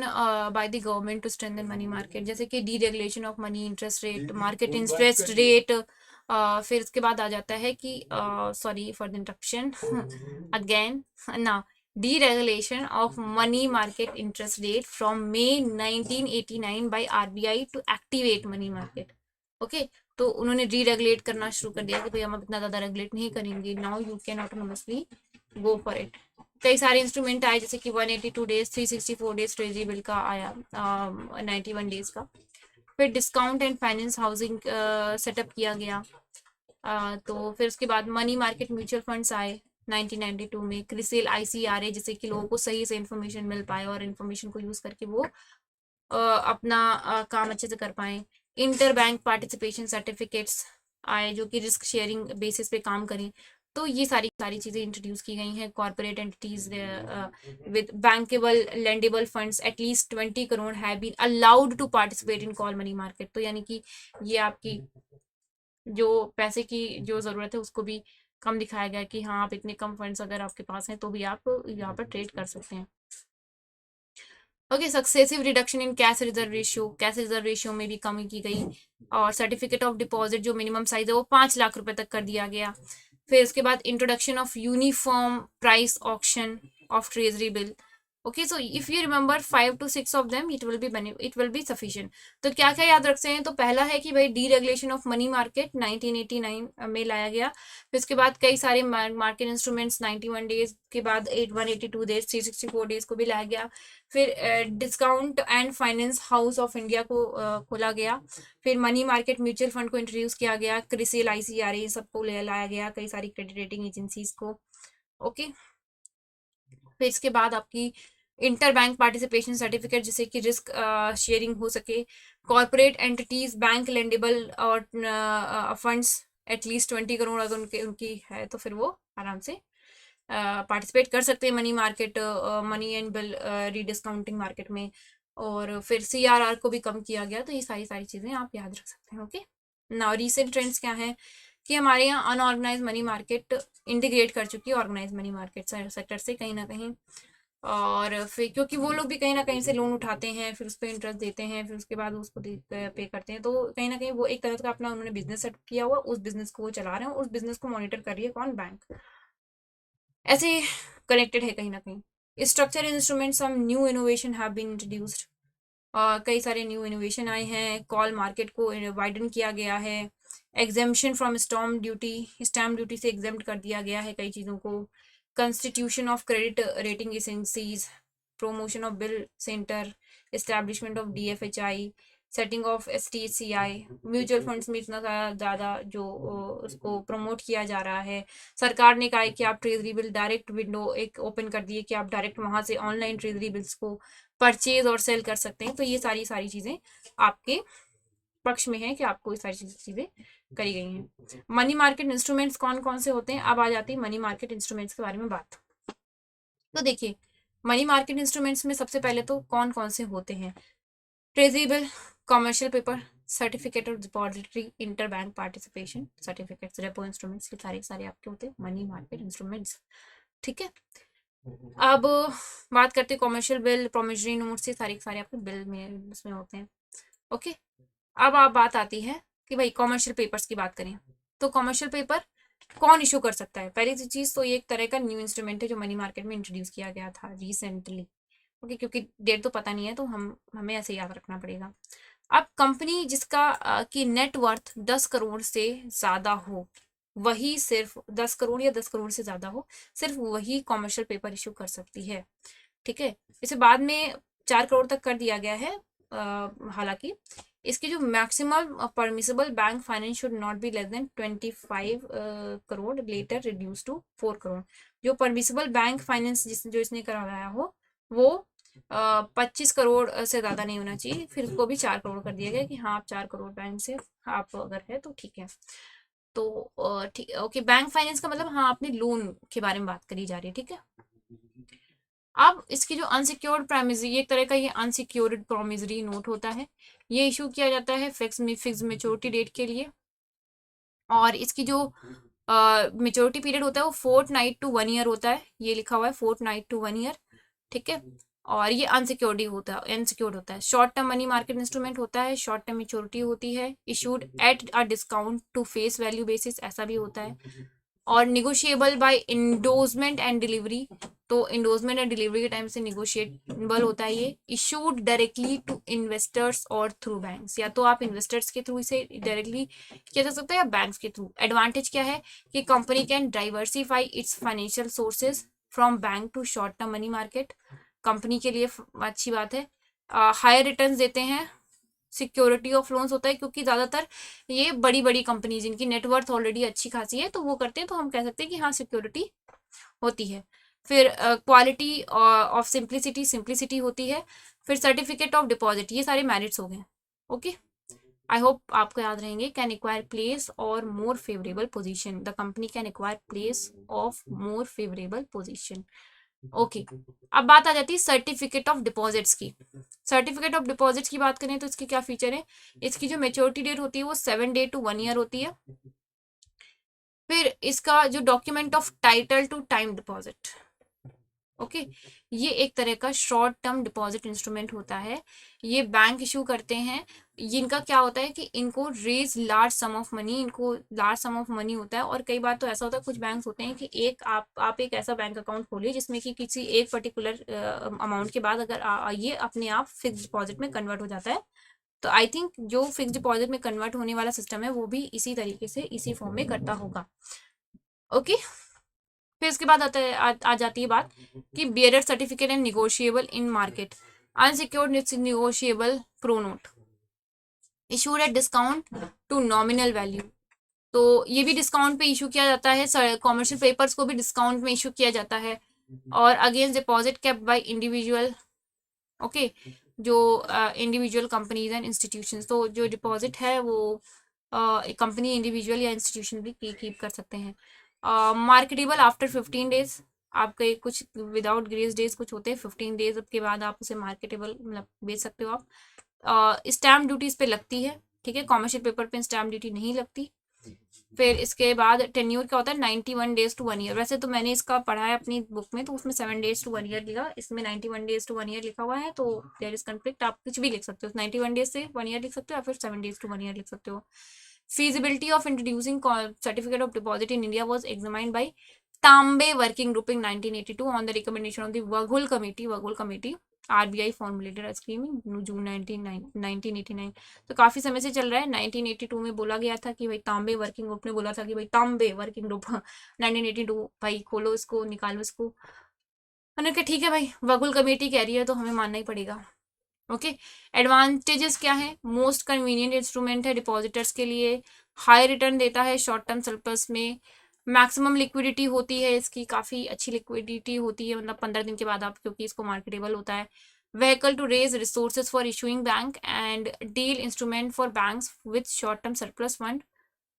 by the government to strengthen money market, जैसे कि deregulation of money interest rate, market interest rate. फिर उसके बाद आ जाता है कि sorry for the interruption again ना, deregulation of money market interest rate from May 1989 by RBI to activate money market. Okay, तो उन्होंने रीरेगुलेट करना शुरू कर दिया कि भाई हम अब इतना ज़्यादा रेगुलेट नहीं करेंगे, now you can autonomously go for it. कई सारे इंस्ट्रूमेंट आए, जैसे कि 182 डेज, 364 डेज ट्रेजरी बिल का आया, 91 डेज का। फिर discount and finance housing setup किया गया। तो फिर उसके बाद मनी मार्केट म्यूचुअल फंड्स आए 1992 में। क्रिसिल, ICRA, जैसे कि लोगों को सही से इन्फॉर्मेशन मिल पाए और इन्फॉर्मेशन को यूज़ करके वो अपना काम अच्छे से कर पाएँ। इंटर बैंक पार्टिसिपेशन सर्टिफिकेट्स आए जो कि रिस्क शेयरिंग बेसिस पे काम करें। तो ये सारी सारी चीज़ें इंट्रोड्यूस की गई हैं। Corporate entities with bankable lendable funds at least 20 crore have been allowed to participate in call money market. तो यानी कि ये आपकी जो पैसे की जो ज़रूरत है उसको भी कम दिखाया गया कि हाँ आप इतने कम फंड्स अगर आपके पास हैं तो भी आप यहाँ पर ट्रेड कर सकते हैं। Okay, successive reduction in cash reserve ratio में भी कमी की गई। और सर्टिफिकेट ऑफ डिपॉजिट जो मिनिमम साइज है वो 5 लाख रुपए तक कर दिया गया। फिर उसके बाद introduction of uniform price auction of treasury bill. Okay, so if you remember 5 to 6 of them it will be sufficient. तो क्या क्या याद रख सकते हैं? तो पहला है कि भाई डीरेगुलेशन ऑफ मनी मार्केट 1989 में लाया गया। फिर उसके बाद कई सारे मार्केट इंस्ट्रूमेंट्स 91 डेज के बाद 182 डेज 364 डेज को भी लाया गया। फिर discount and finance house of India को खोला गया। फिर मनी मार्केट म्यूचुअल फंड को इंट्रोड्यूस किया गया। क्रिसिल, आईसीआरए सबको लाया गया, कई सारी क्रेडिट रेटिंग एजेंसीज को। ओके, फिर इसके बाद आपकी इंटर बैंक पार्टिसिपेशन सर्टिफिकेट जिससे कि रिस्क शेयरिंग हो सके। कॉर्पोरेट एंटिटीज बैंक लेंडेबल और फंड्स एटलीस्ट 20 करोड़ अगर उनकी है तो फिर वो आराम से पार्टिसिपेट कर सकते हैं money market money and bill rediscounting market में। और फिर सीआरआर को भी कम किया गया। तो ये सारी सारी चीज़ें आप याद रख सकते हैं। ओके, नाउ रीसेंट ट्रेंड्स क्या है कि हमारे यहाँ अनऑर्गेनाइज मनी मार्केट इंटीग्रेट कर चुकी है ऑर्गेनाइज मनी मार्केट सेक्टर से कहीं ना कहीं। और फिर क्योंकि वो लोग भी कहीं ना कहीं से लोन उठाते हैं, फिर उस पर इंटरेस्ट देते हैं, फिर उसके बाद उसको पे करते हैं। तो कहीं ना कहीं वो एक तरह का अपना उन्होंने बिजनेस सेट किया हुआ, उस बिजनेस को वो चला रहे हैं, उस बिजनेस को मॉनिटर कर रही है कौन? बैंक। ऐसे कनेक्टेड है कहीं ना कहीं। Structure instrument some new innovation have been introduced. कई सारे न्यू इनोवेशन आए हैं। कॉल मार्केट को वाइडन किया गया है। एग्जेम्पशन फ्रॉम स्टैम्प ड्यूटी से एग्जेम्प्ट कर दिया गया है कई चीज़ों को। Constitution of credit rating agencies, promotion of bill centre, establishment of DFHI, setting of STCI. Mutual funds में इतना ज़्यादा जो उसको प्रमोट किया जा रहा है। सरकार ने कहा है कि आप ट्रेजरी बिल डायरेक्ट विंडो एक ओपन कर दिए कि आप डायरेक्ट वहाँ से ऑनलाइन ट्रेजरी बिल्स को परचेज और सेल कर सकते हैं। तो ये सारी सारी चीज़ें आपके पक्ष में है कि आपको ये सारी चीज़ें करी गई हैं। मनी मार्केट इंस्ट्रूमेंट्स कौन कौन से होते हैं? अब आ जाती है मनी मार्केट इंस्ट्रूमेंट्स के बारे में बात। तो देखिए, मनी मार्केट इंस्ट्रूमेंट्स में सबसे पहले तो कौन कौन से होते हैं? Treasury bill, commercial paper, certificate of depository, inter bank participation certificates, repo instruments, ये सारे सारे आपके होते हैं मनी मार्केट इंस्ट्रूमेंट्स। ठीक है, अब बात करते हैं कमर्शियल बिल, प्रोमिसरी नोट, से सारे सारे आपके बिल में उसमें होते हैं। ओके, अब आप बात आती है कि भाई कॉमर्शियल पेपर्स की बात करें तो कॉमर्शियल पेपर कौन इशू कर सकता है? पहली चीज़ तो ये एक तरह का न्यू इंस्ट्रूमेंट है जो मनी मार्केट में इंट्रोड्यूस किया गया था रिसेंटली। ओके, क्योंकि डेट तो पता नहीं है तो हमें ऐसे याद रखना पड़ेगा। अब कंपनी जिसका की नेट वर्थ 10 करोड़ से ज़्यादा हो, वही सिर्फ 10 करोड़ या 10 करोड़ से ज़्यादा हो, सिर्फ वही कॉमर्शियल पेपर इशू कर सकती है। ठीक है, इसे बाद में 4 करोड़ तक कर दिया गया है। हालांकि इसकी जो maximum permissible bank finance should not be less than 25 crore, later reduce to 4 crore. जो परमिसेबल बैंक फाइनेंस जो इसने करवाया हो वो 25 करोड़ से ज़्यादा नहीं होना चाहिए। फिर उसको भी 4 करोड़ कर दिया गया कि हाँ आप 4 करोड़ बैंक से आप अगर है तो ठीक है। तो ठीक, ओके, बैंक फाइनेंस का मतलब हाँ अपने लोन के बारे में बात करी जा रही है। ठीक है, अब इसकी जो अनसिक्योर्ड प्राइमरी, एक तरह का ये अनसिक्योर्ड प्रोमिसरी नोट होता है। ये इशू किया जाता है फिक्स मेच्योरिटी डेट के लिए। और इसकी जो मेच्योरिटी पीरियड होता है वो 4 to 1 ईयर होता है। ये लिखा हुआ है 4 to 1 ईयर। ठीक है, और ये अनसिक्योर्ड होता है। Short term money market instrument होता है, शॉर्ट टर्म मेच्योरिटी होती है, issued at a discount to face value basis, ऐसा भी होता है। और negotiable by endorsement and delivery, तो इंडोजमेंट एंड डिलीवरी के टाइम से निगोशिएबल होता है। ये इशूड डायरेक्टली टू इन्वेस्टर्स और थ्रू बैंक्स, या तो आप इन्वेस्टर्स के थ्रू इसे डायरेक्टली किया जा सकता है या बैंक्स के थ्रू। एडवांटेज क्या है कि company can diversify its financial sources from bank to short term money market. Company के लिए अच्छी बात है। हायर रिटर्न्स देते हैं। सिक्योरिटी ऑफ लोन्स होता है, क्योंकि ज़्यादातर ये बड़ी बड़ी कंपनी जिनकी नेटवर्थ ऑलरेडी अच्छी खासी है तो वो करते हैं, तो हम कह सकते हैं कि हाँ सिक्योरिटी होती है। फिर क्वालिटी ऑफ सिंप्लिसिटी होती है। फिर सर्टिफिकेट ऑफ डिपॉजिट, ये सारे मेरिट्स हो गए। ओके, आई होप आपको याद रहेंगे, कैन एक्वायर प्लेस और more favourable position, the company can acquire place of more favourable position. Okay, अब बात आ जाती है सर्टिफिकेट ऑफ डिपॉजिट्स की। सर्टिफिकेट ऑफ डिपॉजिट्स की बात करें तो इसके क्या फीचर है, इसकी जो मेच्योरिटी डेट होती है वो 7 डे to 1 ईयर होती है। फिर इसका जो document of title to time deposit, okay, ये एक तरह का शॉर्ट टर्म डिपॉजिट इंस्ट्रूमेंट होता है, ये बैंक इशू करते हैं। इनका क्या होता है कि इनको raise large sum of money, इनको लार्ज सम ऑफ मनी होता है। और कई बार तो ऐसा होता है, कुछ बैंक्स होते हैं कि एक आप एक ऐसा बैंक अकाउंट खोलिए जिसमें कि किसी एक पर्टिकुलर अमाउंट के बाद अगर ये अपने आप फिक्स डिपॉजिट में कन्वर्ट हो जाता है। तो आई थिंक जो फिक्स डिपॉजिट में कन्वर्ट होने वाला सिस्टम है वो भी इसी तरीके से इसी फॉर्म में करता होगा। ओके, फिर इसके बाद आता है आ जाती है बात कि bearer certificate and negotiable in market, unsecured negotiable pro note issued at discount to nominal value. तो ये भी डिस्काउंट पे इशू किया जाता है, कॉमर्शियल पेपर्स को भी डिस्काउंट में इशू किया जाता है। और against deposit kept by individual, okay, जो इंडिविजुअल कंपनीज एंड इंस्टीट्यूशंस, तो जो डिपॉजिट है वो कंपनी, इंडिविजुअल या इंस्टीट्यूशन भी कीप कर सकते हैं। मार्केटेबल आफ्टर 15 डेज, आपके कुछ विदाउट ग्रेस डेज कुछ होते हैं, 15 डेज के बाद आप उसे मार्केटेबल मतलब बेच सकते हो आप। स्टैम्प ड्यूटी इस पे लगती है, ठीक है, कॉमर्शियल पेपर पे स्टैम्प ड्यूटी नहीं लगती। फिर इसके बाद टेन्यूर क्या होता है, 91 डेज टू 1 ईयर। वैसे तो मैंने इसका पढ़ा है अपनी बुक में, तो उसमें 7 डेज टू 1 ईयर लिखा, इसमें 91 डेज टू 1 ईयर लिखा हुआ है, तो देयर इज कन्फ्लिक्ट। आप कुछ भी लिख सकते हो, 91 डेज से 1 ईयर लिख सकते हो या फिर 7 डेज टू 1 ईयर लिख सकते हो। feasibility of introducing certificate of deposit in India was examined by Tambe Working Group in 1982 on the recommendation of the Waghul Committee. RBI formulated a scheme in June 1989। तो काफी समय से चल रहा है। 1982 में बोला गया था कि भाई तांबे वर्किंग ग्रुप ने बोला था कि भाई तांबे वर्किंग ग्रुप 1982 भाई खोलो इसको, निकालो इसको। मैंने कहा ठीक है भाई, वघुल कमेटी कह रही है तो हमें मानना ही पड़ेगा। ओके, एडवांटेजेस क्या है, मोस्ट कन्वीनियंट इंस्ट्रूमेंट है डिपॉजिटर्स के लिए, हाई रिटर्न देता है शॉर्ट टर्म सरप्लस में, मैक्सिमम लिक्विडिटी होती है इसकी, काफ़ी अच्छी लिक्विडिटी होती है, मतलब 15 दिन के बाद आप, क्योंकि इसको मार्केटेबल होता है। Vehicle to raise resources for issuing bank and deal instrument for banks with short term surplus fund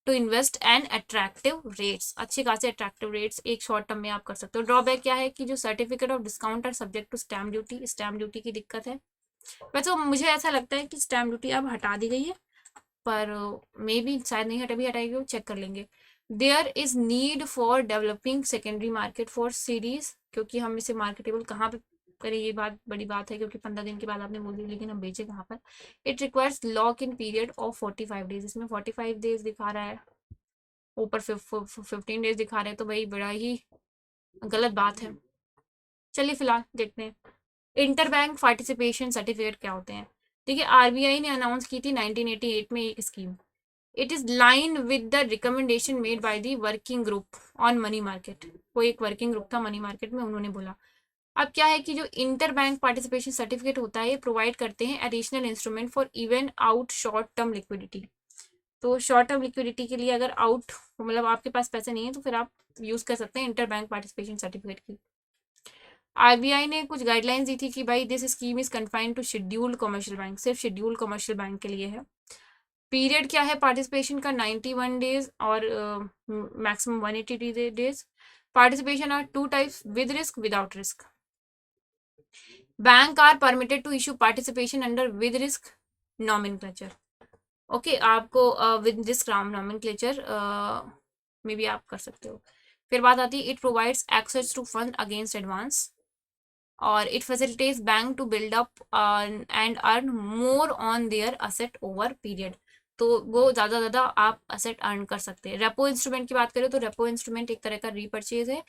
to invest and attractive rates, अच्छे खासे अट्रैक्टिव रेट्स एक शॉर्ट टर्म में आप कर सकते हो। ड्रॉबैक क्या है कि जो certificate of discount are subject to stamp duty, stamp duty की दिक्कत है। वैसे मुझे ऐसा लगता है कि स्टैम्प ड्यूटी अब हटा दी गई है, पर मे बी शायद नहीं हटा, भी हटाएगी, वो चेक कर लेंगे। There is need for developing secondary market for series, क्योंकि हम इसे मार्केटेबल कहाँ पे करें, ये बात बड़ी बात है, क्योंकि 15 दिन के बाद आपने बोल दी, लेकिन हम बेचे कहाँ पर। It requires lock in period of 45 days, इसमें 45 डेज दिखा रहा है, ऊपर 15 डेज दिखा रहे हैं, तो भाई बड़ा ही गलत बात है। चलिए फिलहाल देखते हैं इंटर बैंक पार्टिसिपेशन सर्टिफिकेट क्या होते हैं। देखिए, आरबीआई ने अनाउंस की थी 1988 में एक scheme. It is line with the recommendation made by the working group on money market, वो एक वर्किंग ग्रुप था मनी मार्केट में, उन्होंने बोला। अब क्या है कि जो इंटर बैंक पार्टिसिपेशन सर्टिफिकेट होता है ये प्रोवाइड करते हैं additional instrument for even out short term liquidity. तो शॉर्ट टर्म लिक्विडिटी के लिए अगर आउट मतलब आपके पास पैसे नहीं है तो फिर आप यूज कर सकते हैं इंटर बैंक पार्टिसिपेशन सर्टिफिकेट की। आरबीआई ने कुछ गाइडलाइंस दी थी कि भाई this scheme is confined to scheduled commercial bank, सिर्फ शेड्यूल्ड कमर्शियल बैंक के लिए है। पीरियड क्या है पार्टिसिपेशन का, 91 डेज और maximum 180 days. Participation are 2 types, with risk, without risk. Bank are permitted to issue participation under with risk nomenclature. Okay, आपको with risk nomenclature में भी आप कर सकते हो। फिर बात आती है it provides access to fund against advance, और it facilitates bank to build up and earn more on their asset over period, तो वो ज़्यादा आप असेट अर्न कर सकते हैं। रेपो इंस्ट्रूमेंट की बात करें तो रेपो इंस्ट्रूमेंट एक तरह का रीपर्चेज है।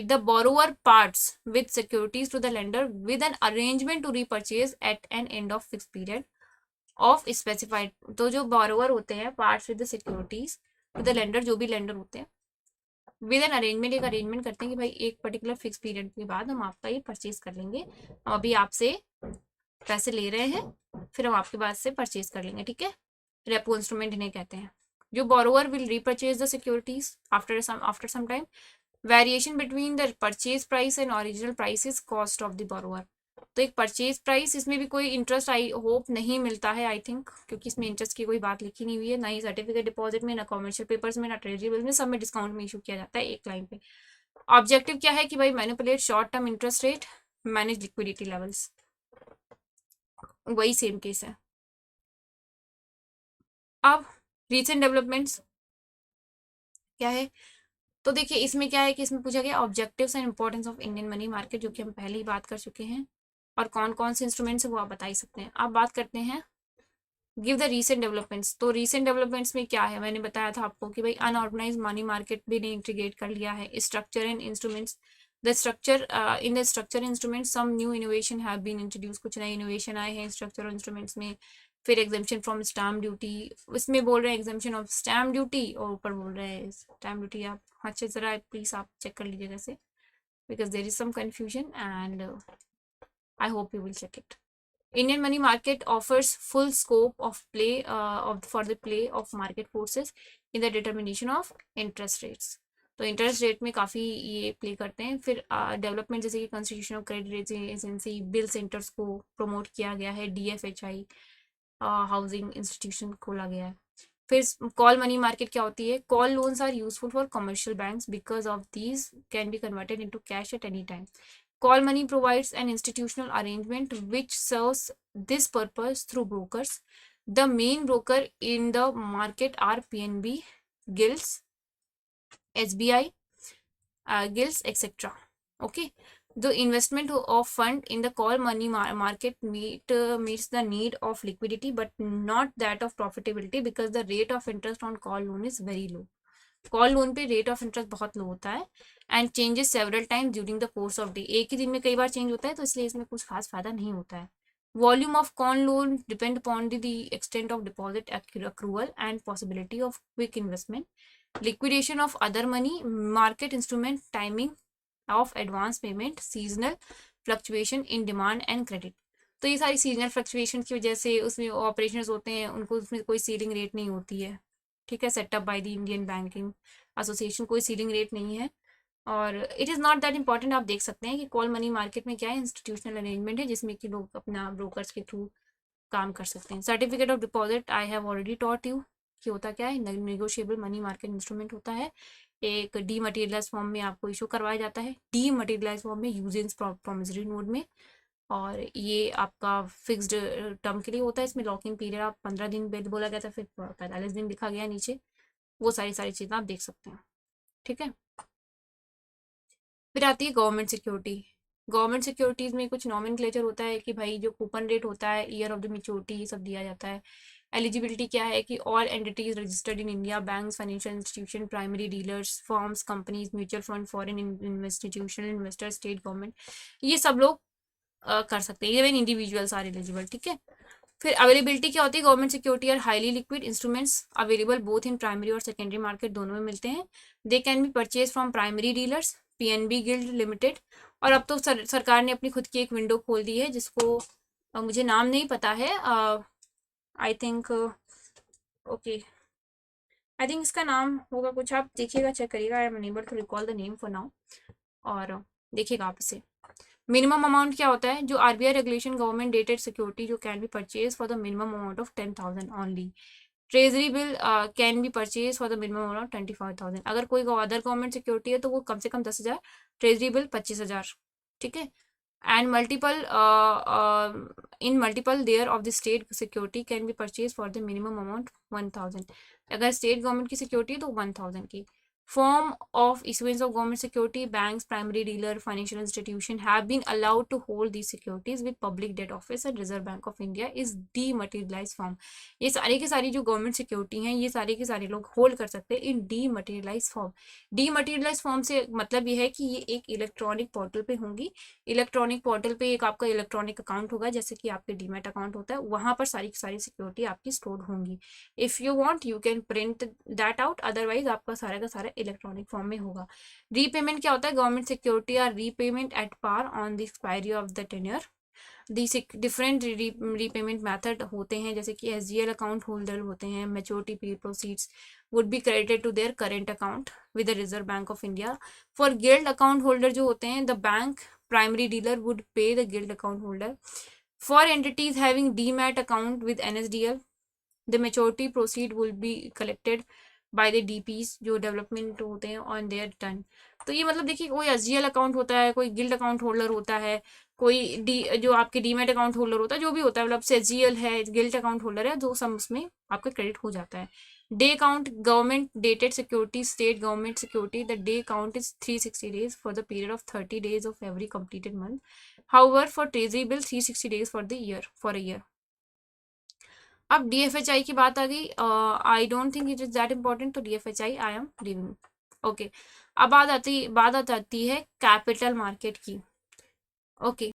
The borrower parts with securities to the lender with an arrangement to repurchase at an end of fix period of specified, तो जो बोरोवर होते हैं parts with the securities to the lender, जो भी लेंडर होते हैं, with an arrangement, एक arrangement करते हैं कि भाई एक पर्टिकुलर फिक्स पीरियड के बाद हम आपका ये परचेज कर लेंगे, हम अभी आपसे पैसे ले रहे हैं, फिर हम आपके पास से परचेज कर लेंगे, ठीक है। रेपो इंस्ट्रूमेंट इन्हें कहते हैं। जो borrower will repurchase the securities after some time, variation between the purchase price and original price is cost of the borrower, तो एक परचेज प्राइस, इसमें भी कोई इंटरेस्ट आई होप नहीं मिलता है आई थिंक, क्योंकि इसमें इंटरेस्ट की कोई बात लिखी नहीं हुई है, ना ही सर्टिफिकेट डिपॉजिट में, ना कॉमर्शियल पेपर्स में, ना ट्रेजरी बिल में, सब में डिस्काउंट में इशू किया जाता है एक लाइन पे। ऑब्जेक्टिव क्या है कि भाई manipulate short term interest rate, manage liquidity levels, वही सेम केस है। अब रीसेंट डेवलपमेंट्स क्या है, तो देखिए इसमें क्या है कि इसमें पूछा गया objectives and importance of Indian money market, जो कि हम पहले ही बात कर चुके हैं, और कौन कौन से इंस्ट्रूमेंट्स है वो आप बता ही सकते हैं। अब बात करते हैं गिव द रीसेंट डेवलपमेंट्स। तो रीसेंट डेवलपमेंट्स में क्या है, मैंने बताया था आपको कि भाई अनऑर्गेनाइज मनी मार्केट भी ने इंटीग्रेट कर लिया है। Structure and instruments, the structure in the structure instrument some new innovation have been introduce, कुछ नए इनोवेशन आए हैं स्ट्रक्चर इंस्ट्रूमेंट्स में। फिर एग्जाम्पशन फ्रॉम स्टैम्प ड्यूटी, इसमें बोल रहे हैं एग्जाम्पशन ऑफ स्टैम्प ड्यूटी, और ऊपर बोल रहे हैं स्टैम्प ड्यूटी, आप अच्छे जरा प्लीज आप चेक कर लीजिएगा इसे, because there is some confusion and I hope you will check it. Indian money market offers full scope of play for the play of market forces in the determination of interest rates. तो interest rate में काफ़ी ये play करते हैं। फिर development जैसे कि constitution of credit agency, bill centres को प्रमोट किया गया है, DFHI हाउसिंग इंस्टीट्यूशन खोला गया है। फिर कॉल मनी मार्केट क्या होती है, call loans are useful for commercial banks because of these can be converted into cash at any time. Call money provides an institutional arrangement which serves this purpose through brokers. The main broker in the market are PNB, Gilts, SBI, Gilts, etc. Okay. The investment of fund in the call money market meets the need of liquidity but not that of profitability because the rate of interest on call loan is very low. Call loan पे rate of interest बहुत लो होता है and changes several time during the course of day, एक ही दिन में कई बार change होता है, तो इसलिए इसमें कुछ खास फायदा नहीं होता है। Volume of call loan depend upon the extent of deposit accrual and possibility of quick investment, liquidation of other money market instrument, timing of advance payment, seasonal fluctuation in demand and credit. तो ये सारी seasonal fluctuation की वजह से उसमें operations होते हैं, उनको उसमें कोई सीलिंग रेट नहीं होती है, ठीक है, setup by the Indian banking association, कोई सीलिंग रेट नहीं है, और it is not that important. आप देख सकते हैं कि कॉल मनी मार्केट में क्या है, इंस्टीट्यूशनल अरेंजमेंट है जिसमें कि लोग अपना ब्रोकर्स के थ्रू काम कर सकते हैं। Certificate of deposit I have already taught you कि होता क्या है, नेगोशिएबल मनी मार्केट इंस्ट्रूमेंट होता है, एक डीमटेरियलाइज फॉर्म में आपको इशू करवाया जाता है, डीमटेरियलाइज फॉर्म में यूजेस प्रोमिसरी नोट में, और ये आपका फिक्स्ड टर्म के लिए होता है। इसमें लॉकिंग पीरियड आप 15 दिन पहले बोला गया था, फिर 45 दिन लिखा गया नीचे, वो सारी चीज़ें आप देख सकते हैं, ठीक है। फिर आती है गवर्नमेंट सिक्योरिटी। गवर्नमेंट सिक्योरिटीज़ में कुछ नॉमेनक्लेचर होता है कि भाई जो कूपन रेट होता है, ईयर ऑफ द मैच्योरिटी, ये सब दिया जाता है। एलिजिबिलिटी क्या है कि all entities registered in India, banks, financial institution, primary dealers, firms, companies, mutual fund, foreign institutional investor, state government, ये सब लोग कर सकते हैं, इवन इंडिविजुअल्स आर एलिजिबल, ठीक है। फिर अवेलेबिलिटी क्या होती है, government security are highly liquid instruments available both in primary और सेकेंडरी मार्केट, दोनों में मिलते हैं। They can be purchase from primary dealers, PNB gilt limited, और अब तो सरकार ने अपनी खुद की एक विंडो खोल दी है जिसको मुझे नाम नहीं पता है, I think okay, I think इसका नाम होगा कुछ, आप देखिएगा, चेक करिएगा, I am unable to recall the name for now, और देखिएगा आप इसे। मिनिमम अमाउंट क्या होता है, जो RBI regulation government dated security जो can be purchase for the minimum amount of 10,000 only. Treasury bill can be purchase for the minimum amount of 25,000। अगर कोई अदर गवर्नमेंट सिक्योरिटी है तो वो कम से कम 10,000, ट्रेजरी बिल 25,000, ठीक है। And in multiple there of the state security can be purchase for the minimum amount 1,000। अगर state government की सिक्योरिटी है तो 1,000 की। Form of issuance of government security, banks, primary dealer, financial institution have been allowed to hold these securities with public debt office and Reserve Bank of India is dematerialized form। ये सारी की सारी जो government security हैं, ये सारे के सारे लोग होल्ड कर सकते हैं इन डीमटेरियलाइज फॉर्म। डीमटेरियलाइज फॉर्म से मतलब ये है कि ये एक इलेक्ट्रॉनिक पोर्टल पे होंगी। इलेक्ट्रॉनिक पोर्टल पे एक आपका इलेक्ट्रॉनिक अकाउंट होगा, जैसे कि आपके डीमैट अकाउंट होता है, वहां पर सारी की सारी सिक्योरिटी आपकी स्टोर होंगी। If you want you can print that out, otherwise आपका सारा का सारा इलेक्ट्रॉनिक फॉर्म में होगा। रीपेमेंट क्या होता है, government security are repayment at par on the expiry of the tenure. Different repayment method होते हैं, जैसे कि SGL अकाउंट होल्डर होते हैं, maturity p proceeds would be credited to their current account with the Reserve Bank of India. For gilt account holder जो होते हैं, the bank primary dealer would pay the guild account holder. For entities having demat account with NSDL, the maturity proceed will be collected by the DPs जो development होते हैं on their turn. तो ये मतलब देखिए कोई SGL अकाउंट होता है, कोई गिल्ड अकाउंट होल्डर होता है, कोई जो आपके डीमेट अकाउंट होल्डर होता है, जो भी होता है, मतलब SGL है, गिल्ड अकाउंट होल्डर है, जो सब उसमें आपका क्रेडिट हो जाता है। Day count government dated security, state government security, the day count is 360 days for the period of 30 days of every completed month. However for treasury bill 360 days for the year, for a year. अब DFHI की बात आ गई। I don't think it is that important, तो DFHI I am leaving. Okay, अब बात आती है capital market की। ओके